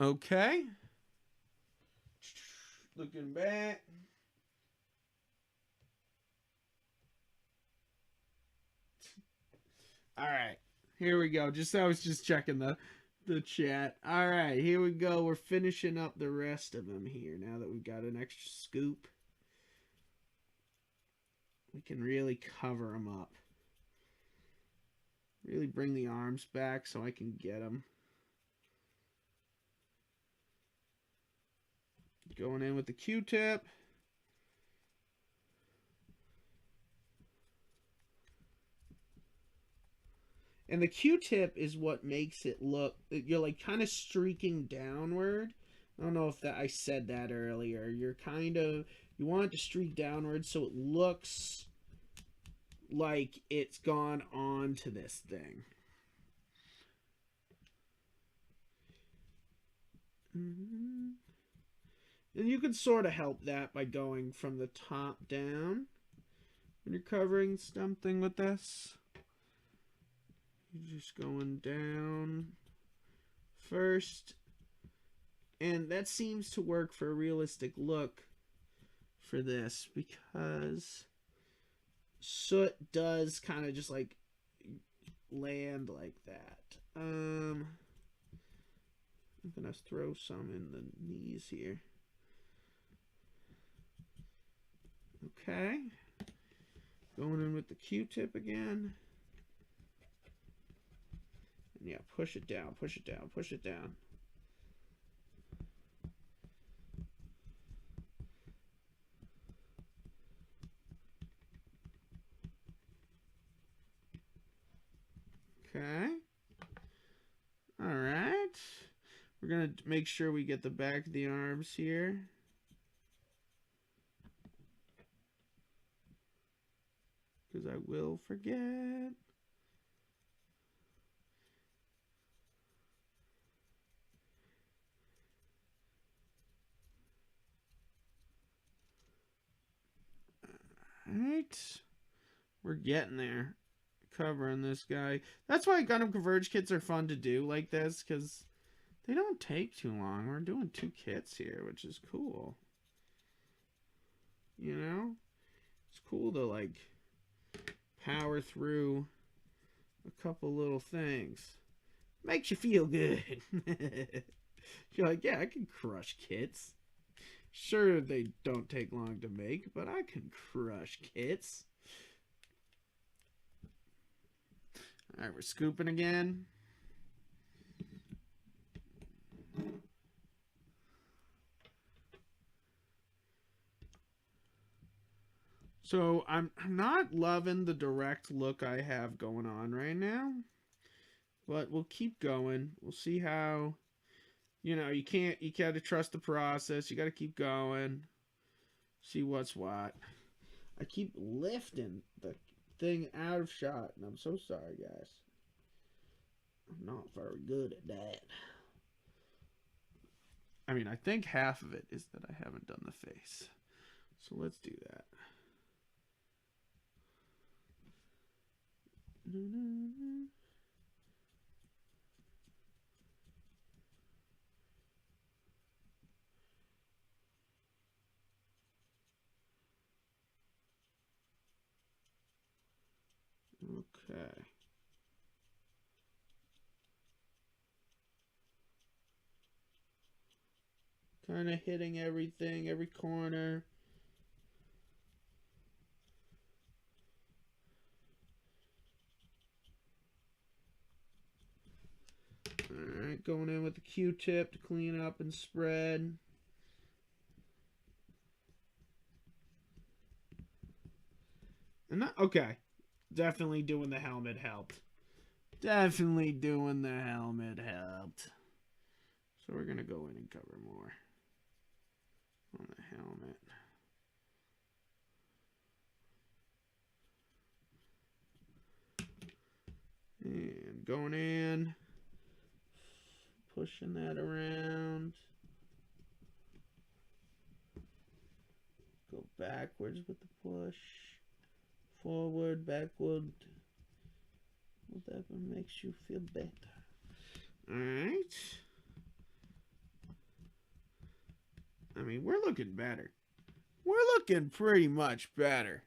Okay. Looking back. Alright. Here we go. I was just checking the chat. Alright, here we go. We're finishing up the rest of them here. Now that we've got an extra scoop, we can really cover them up. Really bring the arms back so I can get them. Going in with the Q-tip. And the Q-tip is what makes it look, you're like kind of streaking downward. I don't know if that I said that earlier. You're kind of, you want it to streak downward so it looks like it's gone on to this thing. And you can sort of help that by going from the top down when you're covering something with this. You're just going down first, And that seems to work for a realistic look for this, because soot does kind of just like land like that. I'm gonna throw some in the knees here. Okay. Going in with the Q-tip again. And yeah, push it down, push it down, push it down. Okay. All right. We're going to make sure we get the back of the arms here. Because I will forget. All right. We're getting there. Covering this guy. That's why Gundam Converge kits are fun to do like this, because they don't take too long. We're doing 2 kits here, which is cool. You know? It's cool to, like, power through a couple little things. Makes you feel good. You're like, yeah, I can crush kits. Sure, they don't take long to make, but I can crush kits. All right, we're scooping again. So I'm not loving the direct look I have going on right now, but we'll keep going. We'll see how, you know, you gotta trust the process. You gotta keep going. See what's what. I keep lifting the thing out of shot, and I'm so sorry, guys. I'm not very good at that. I mean, I think half of it is that I haven't done the face. So let's do that. Okay. Kind of hitting everything, every corner. Alright, going in with the Q-tip to clean up and spread. And that, okay. Definitely doing the helmet helped. Definitely doing the helmet helped. So we're going to go in and cover more on the helmet. And going in, pushing that around. Go backwards with the push. Forward, backward. Whatever makes you feel better. Alright. I mean, we're looking better. We're looking pretty much better.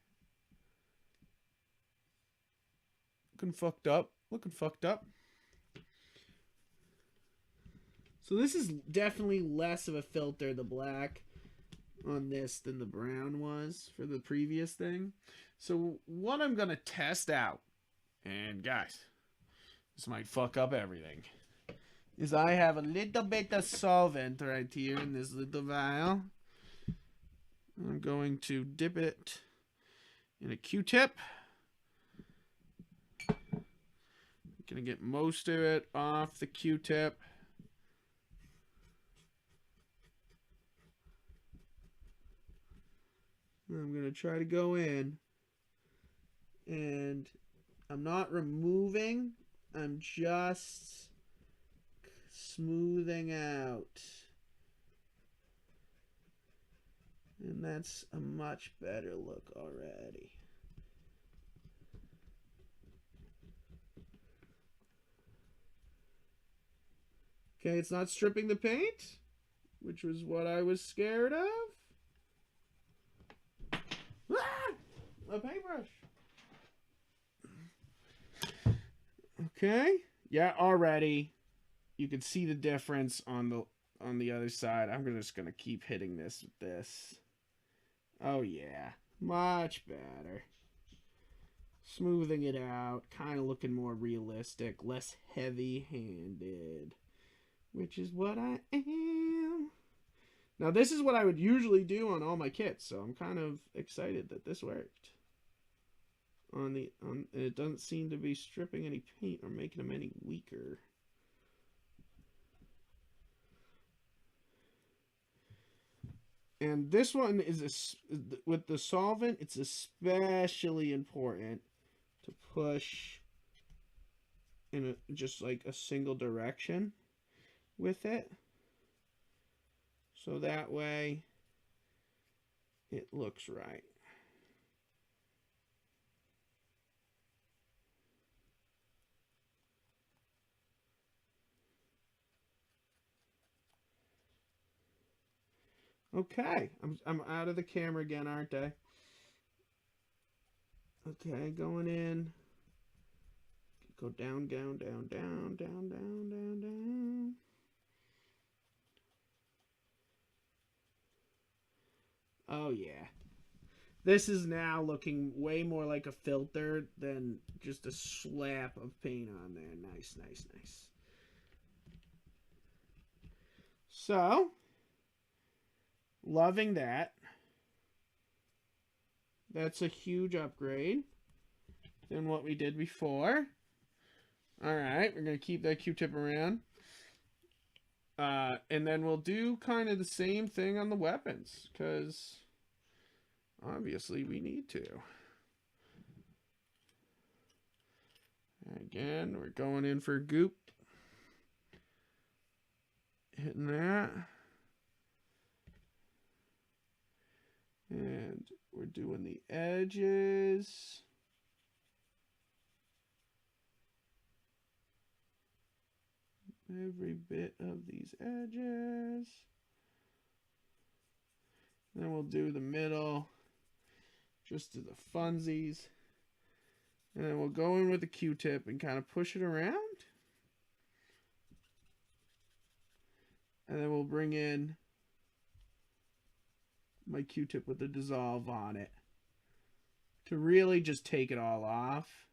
Looking fucked up. Looking fucked up. So this is definitely less of a filter, the black on this, than the brown was for the previous thing. So what I'm going to test out, and guys, this might fuck up everything, is I have a little bit of solvent right here in this little vial. I'm going to dip it in a Q-tip. I'm going to get most of it off the Q-tip. I'm going to try to go in, and I'm not removing, I'm just smoothing out. And that's a much better look already. Okay, it's not stripping the paint. which was what I was scared of. Ah! A paintbrush. Okay. Yeah, already you can see the difference on the other side. I'm just gonna keep hitting this with this. Oh yeah, much better. Smoothing it out, kind of looking more realistic, less heavy-handed, which is what I am. Now this is what I would usually do on all my kits, so I'm kind of excited that this worked. It doesn't seem to be stripping any paint or making them any weaker. And this one is with the solvent, it's especially important to push in just like a single direction with it, so that way it looks right. Okay, I'm out of the camera again, aren't I? Okay, going in. Go down, down, down, down, down, down, down, down. Oh yeah. This is now looking way more like a filter than just a slap of paint on there. Nice, nice, nice. So, loving that. That's a huge upgrade than what we did before. Alright, we're going to keep that Q-tip around. And then we'll do kind of the same thing on the weapons, because obviously we need to. Again, we're going in for goop. Hitting that. And we're doing the edges. Every bit of these edges. Then we'll do the middle, just to the funsies. And then we'll go in with the Q-tip and kind of push it around. And then we'll bring in my Q-tip with the dissolve on it to really just take it all off,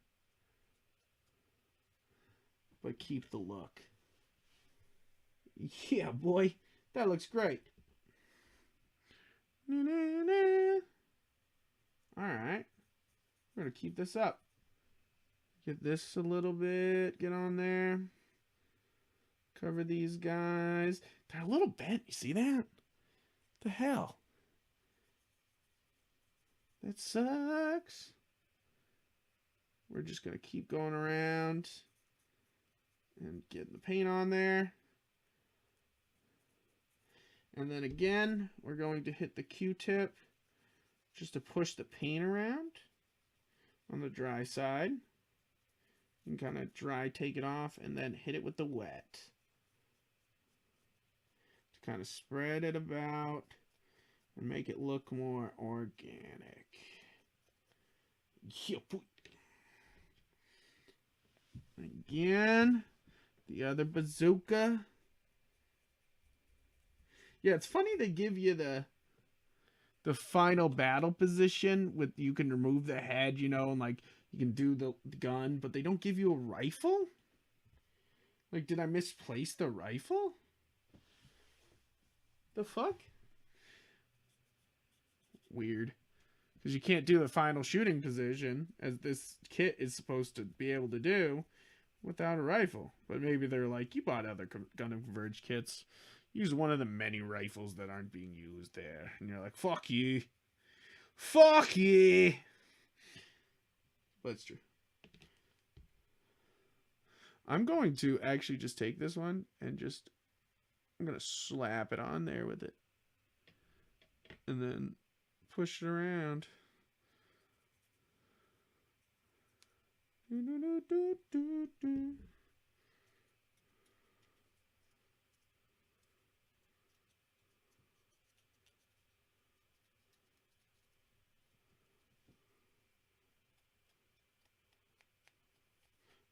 but keep the look. Yeah, boy, that looks great. Alright, we're going to keep this up. Get this a little bit, get on there. Cover these guys. They're a little bent, you see that? What the hell? That sucks. We're just going to keep going around and getting the paint on there. And then again, we're going to hit the Q-tip just to push the paint around on the dry side. And kind of dry take it off and then hit it with the wet. To kind of spread it about and make it look more organic. Again, the other bazooka. Yeah, it's funny they give you the final battle position with, you can remove the head, you know, and like you can do the gun, but they don't give you a rifle? Like, did I misplace the rifle? The fuck? Weird. Because you can't do the final shooting position, as this kit is supposed to be able to do, without a rifle. But maybe they're like, you bought other Gundam Converge kits. Use one of the many rifles that aren't being used there. And you're like, fuck you. Fuck you. But it's true. I'm going to actually just take this one and just, I'm going to slap it on there with it. And then push it around.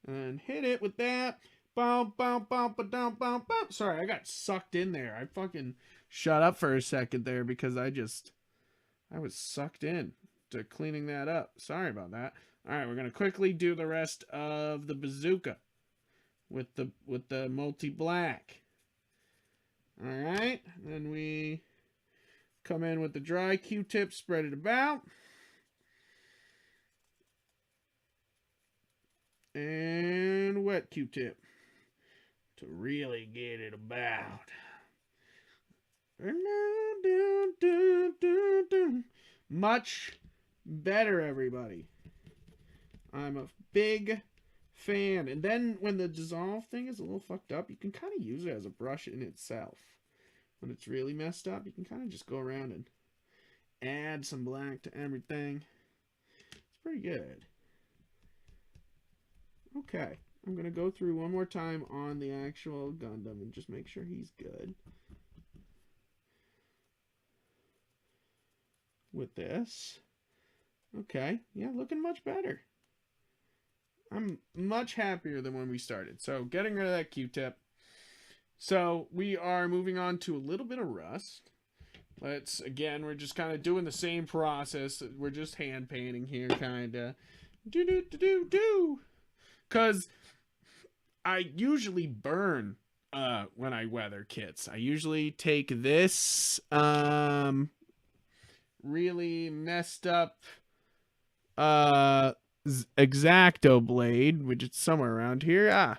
And hit it with that. Bow, bow, bow, ba, down, bow, bow. Sorry, I got sucked in there. I fucking shut up for a second there because I was sucked in to cleaning that up. Sorry about that. All right, we're gonna quickly do the rest of the bazooka with the multi-black. All right, then we come in with the dry Q-tip, spread it about. And wet Q-tip to really get it about. Much better, everybody. I'm a big fan. And then when the dissolve thing is a little fucked up, you can kind of use it as a brush in itself. When it's really messed up, you can kind of just go around and add some black to everything. It's pretty good. Okay, I'm going to go through one more time on the actual Gundam and just make sure he's good. With this. Okay, yeah, looking much better. I'm much happier than when we started. So, getting rid of that Q-tip. So, we are moving on to a little bit of rust. Again, we're just kind of doing the same process. We're just hand painting here, kind of. Do. Because I usually burn when I weather kits. I usually take this really messed up X-Acto blade, which is somewhere around here.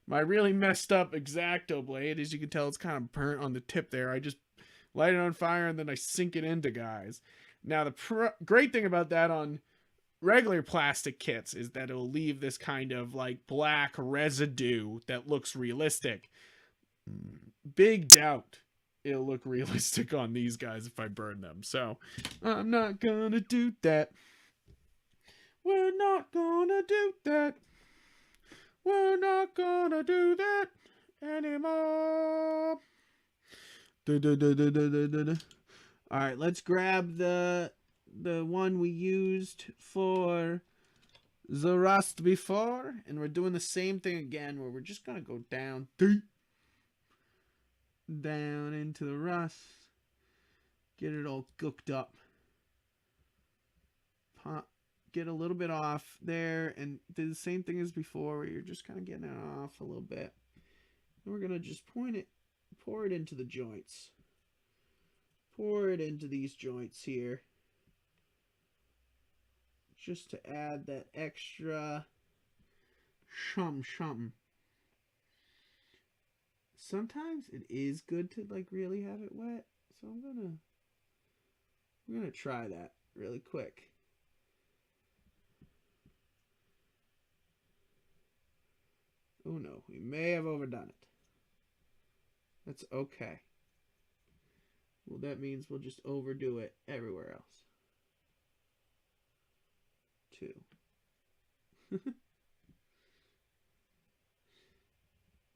My really messed up X-Acto blade. As you can tell, it's kind of burnt on the tip there. I just light it on fire and then I sink it into guys. Now, the great thing about that on regular plastic kits is that it'll leave this kind of like black residue that looks realistic. Big doubt it'll look realistic on these guys if I burn them. So I'm not gonna do that. We're not gonna do that. We're not gonna do that anymore. All right, let's grab the one we used for the rust before, and we're doing the same thing again where we're just gonna go down deep, down into the rust, get it all cooked up, get a little bit off there, and do the same thing as before where you're just kind of getting it off a little bit. And we're gonna just pour it into the joints, pour it into these joints here, just to add that extra shum. Sometimes it is good to like really have it wet, so we're gonna try that really quick. Oh no, we may have overdone it. That's okay. Well, that means we'll just overdo it everywhere else. Too.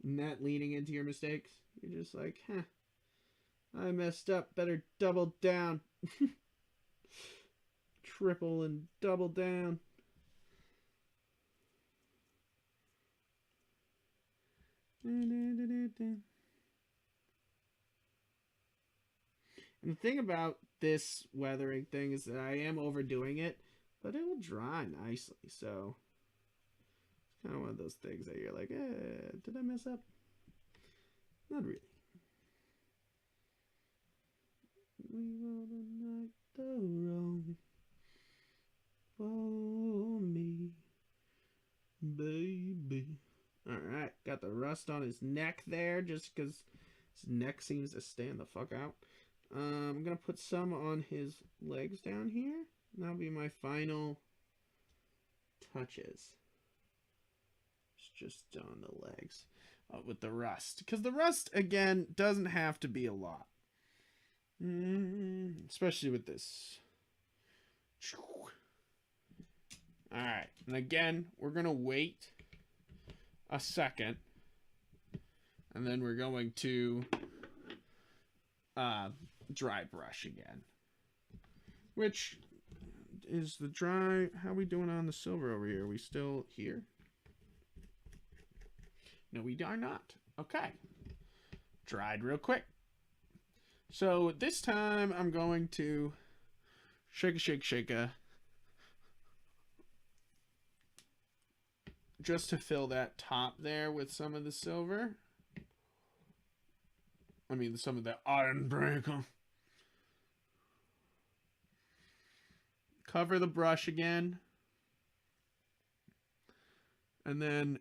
Not leaning into your mistakes. You're just like, I messed up. Better double down. Triple and double down. And the thing about this weathering thing is that I am overdoing it, but it will dry nicely. So it's kind of one of those things that you're like, did I mess up? Not really. We wanna night the road for me, baby. Alright, got the rust on his neck there just because his neck seems to stand the fuck out. I'm going to put some on his legs down here. That'll be my final touches. It's just on the legs with the rust. Because the rust, again, doesn't have to be a lot. Especially with this. Alright, and again, we're going to wait a second. And then we're going to dry brush again. Which is the dry... How are we doing on the silver over here? Are we still here? No, we are not. Okay. Dried real quick. So this time I'm going to shake a shake shaker just to fill that top there with some of the silver. I mean, some of the iron breaker. Cover the brush again. And then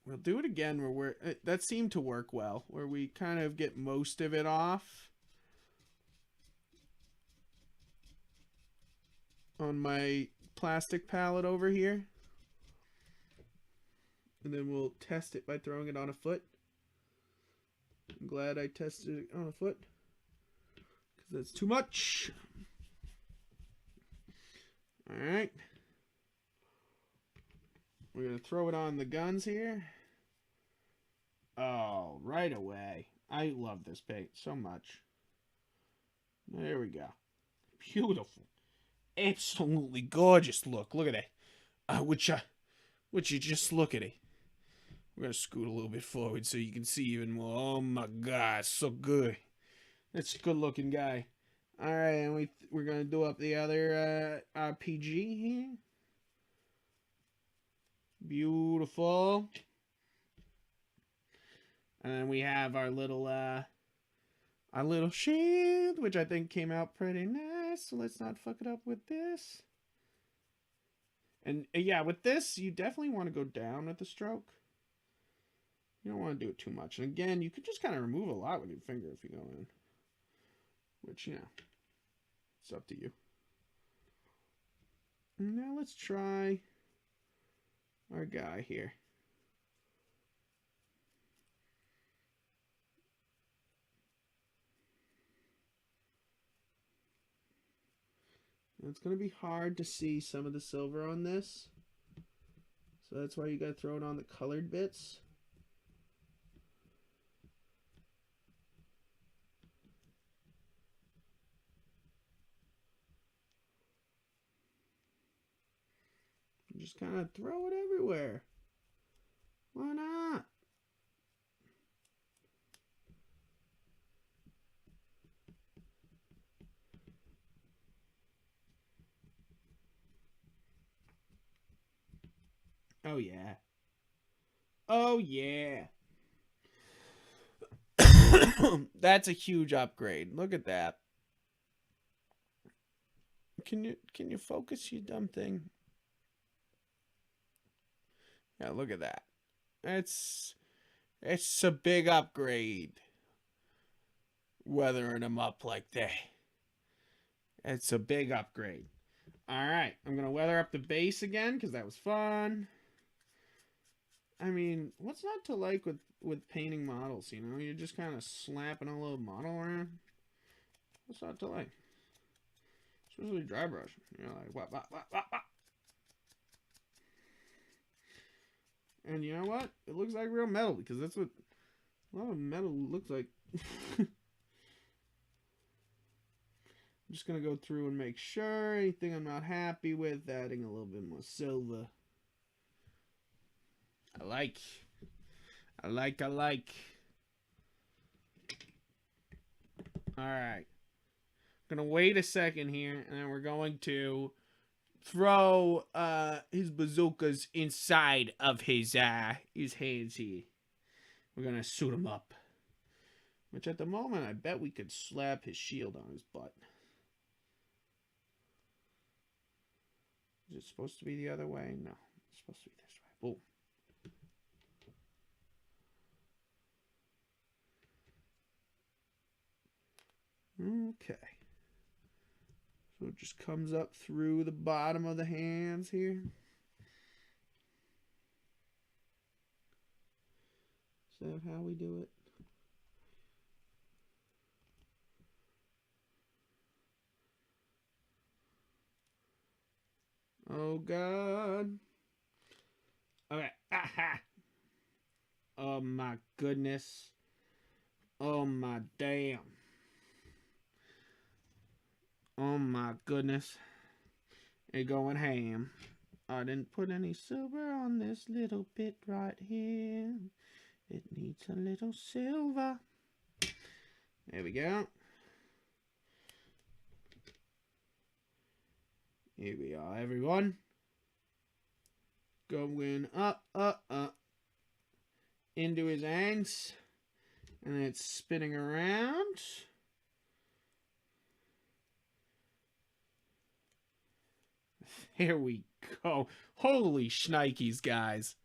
we'll do it again where that seemed to work well, where we kind of get most of it off on my plastic palette over here. And then we'll test it by throwing it on a foot. I'm glad I tested it on a foot, because that's too much. Alright. We're going to throw it on the guns here. Oh, right away. I love this paint so much. There we go. Beautiful. Absolutely gorgeous look. Look at that. Would you just look at it. We're going to scoot a little bit forward so you can see even more. Oh my God, so good. That's a good looking guy. Alright, and we're going to do up the other RPG here. Beautiful. And then we have our little shield, which I think came out pretty nice. So let's not fuck it up with this. And yeah, with this, you definitely want to go down with the stroke. You don't want to do it too much. And again, you could just kind of remove a lot with your finger if you go in. Which, you know, it's up to you. Now let's try our guy here. It's going to be hard to see some of the silver on this. So that's why you got to throw it on the colored bits. Just kind of throw it everywhere. Why not? Oh yeah. Oh yeah. That's a huge upgrade. Look at that. Can you focus, you dumb thing? Yeah, look at that. It's a big upgrade. Weathering them up like that. It's a big upgrade. Alright, I'm going to weather up the base again because that was fun. I mean, what's not to like with painting models, you know? You're just kind of slapping a little model around. What's not to like? Especially dry brush. You're like, what. And you know what? It looks like real metal because that's what a lot of metal looks like. I'm just going to go through and make sure anything I'm not happy with, adding a little bit more silver. I like. Alright. Gonna wait a second here, and then we're going to throw his bazookas inside of his hands here. We're gonna suit him up. Which at the moment, I bet we could slap his shield on his butt. Is it supposed to be the other way? No. It's supposed to be this way. Boom. Okay. So it just comes up through the bottom of the hands here. Is that how we do it? Oh, God. Okay. Aha. Oh, my goodness. Oh, my damn. Oh, my goodness. They're going ham. I didn't put any silver on this little bit right here. It needs a little silver. There we go. Here we are, everyone. Going up, up, up. Into his hands. And it's spinning around. There we go. Holy shnikes, guys.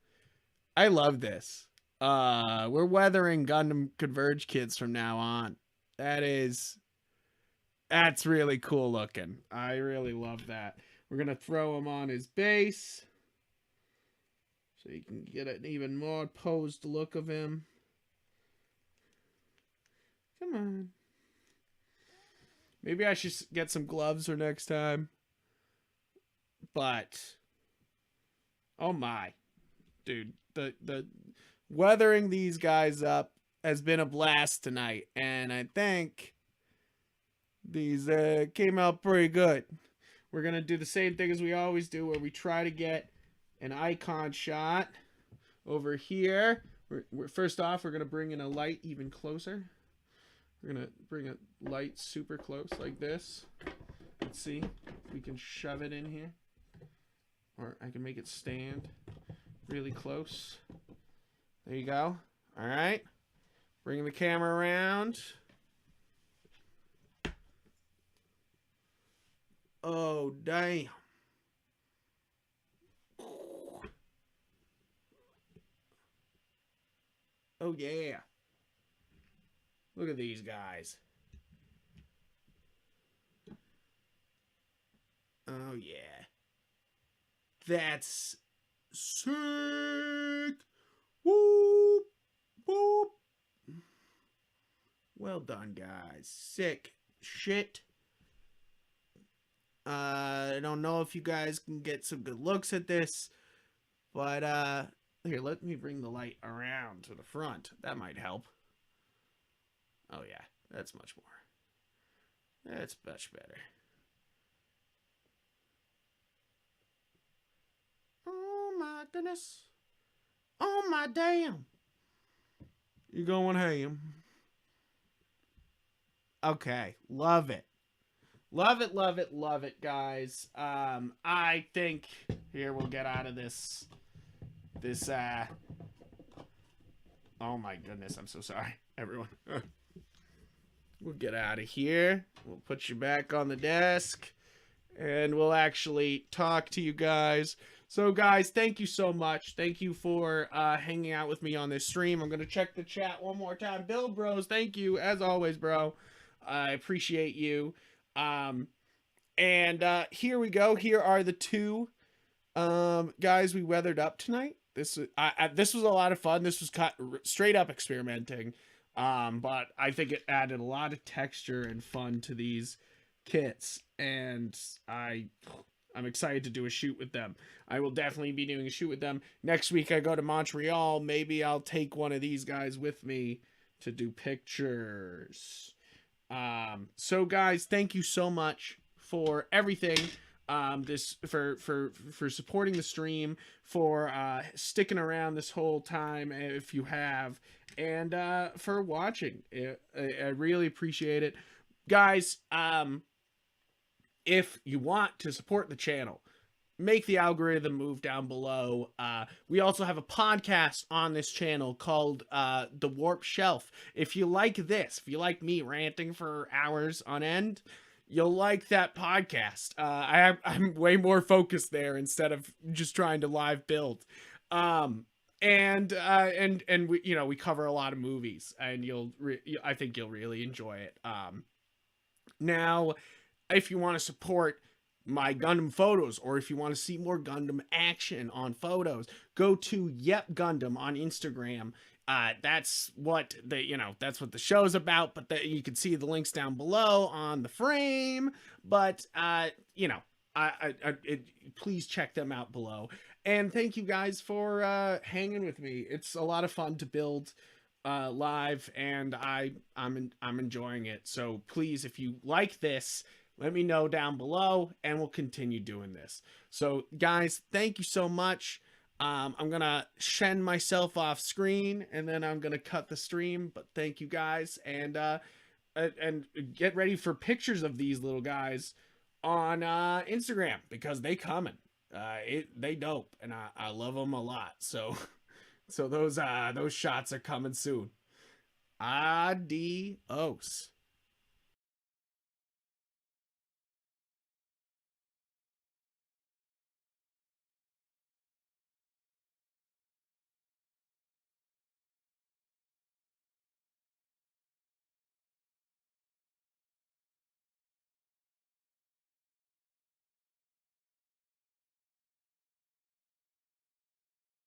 I love this. We're weathering Gundam Converge kids from now on. That's really cool looking. I really love that. We're going to throw him on his base so you can get an even more posed look of him. Come on. Maybe I should get some gloves for next time. But, oh my. Dude, the weathering these guys up has been a blast tonight. And I think these came out pretty good. We're going to do the same thing as we always do, where we try to get an icon shot over here. First off, we're going to bring in a light even closer. We're going to bring a light super close like this. Let's see if we can shove it in here. Or I can make it stand really close. There you go. All right. Bring the camera around. Oh, damn. Oh, yeah. Look at these guys. Oh, yeah. That's sick. Whoop, whoop. Well done, guys. Sick shit. I don't know if you guys can get some good looks at this, but here, let me bring the light around to the front. That might help. Oh yeah, that's much more. That's much better. Oh my goodness. Oh my damn. You're going ham. Okay, love it. Love it, love it, love it, guys. I think here we'll get out of this oh my goodness, I'm so sorry, everyone. We'll get out of here. We'll put you back on the desk and we'll actually talk to you guys. So guys, thank you so much. Thank you for hanging out with me on this stream. I'm gonna check the chat one more time. Bill Bros, thank you as always, bro. I appreciate you. And here we go. Here are the two guys we weathered up tonight. This was a lot of fun. This was straight up experimenting, but I think it added a lot of texture and fun to these kits, and I'm excited to do a shoot with them. I will definitely be doing a shoot with them next week. I go to Montreal. Maybe I'll take one of these guys with me to do pictures. So guys, thank you so much for everything. For supporting the stream, for sticking around this whole time if you have, and for watching. I really appreciate it, guys. If you want to support the channel, make the algorithm move down below. We also have a podcast on this channel called The Warp Shelf. If you like this, if you like me ranting for hours on end, you'll like that podcast. I'm way more focused there instead of just trying to live build. And we, we cover a lot of movies, and I think you'll really enjoy it. Now, if you want to support my Gundam photos, or if you want to see more Gundam action on photos, go to Yupgundam on Instagram. That's what that's what the show's about, but you can see the links down below on the frame, but please check them out below. And thank you guys for hanging with me. It's a lot of fun to build live, and I'm enjoying it. So please, if you like this, let me know down below, and we'll continue doing this. So guys, thank you so much. I'm gonna send myself off screen and then I'm gonna cut the stream. But thank you guys, and get ready for pictures of these little guys on Instagram because they coming. They dope, and I love them a lot. So so those shots are coming soon. Adios.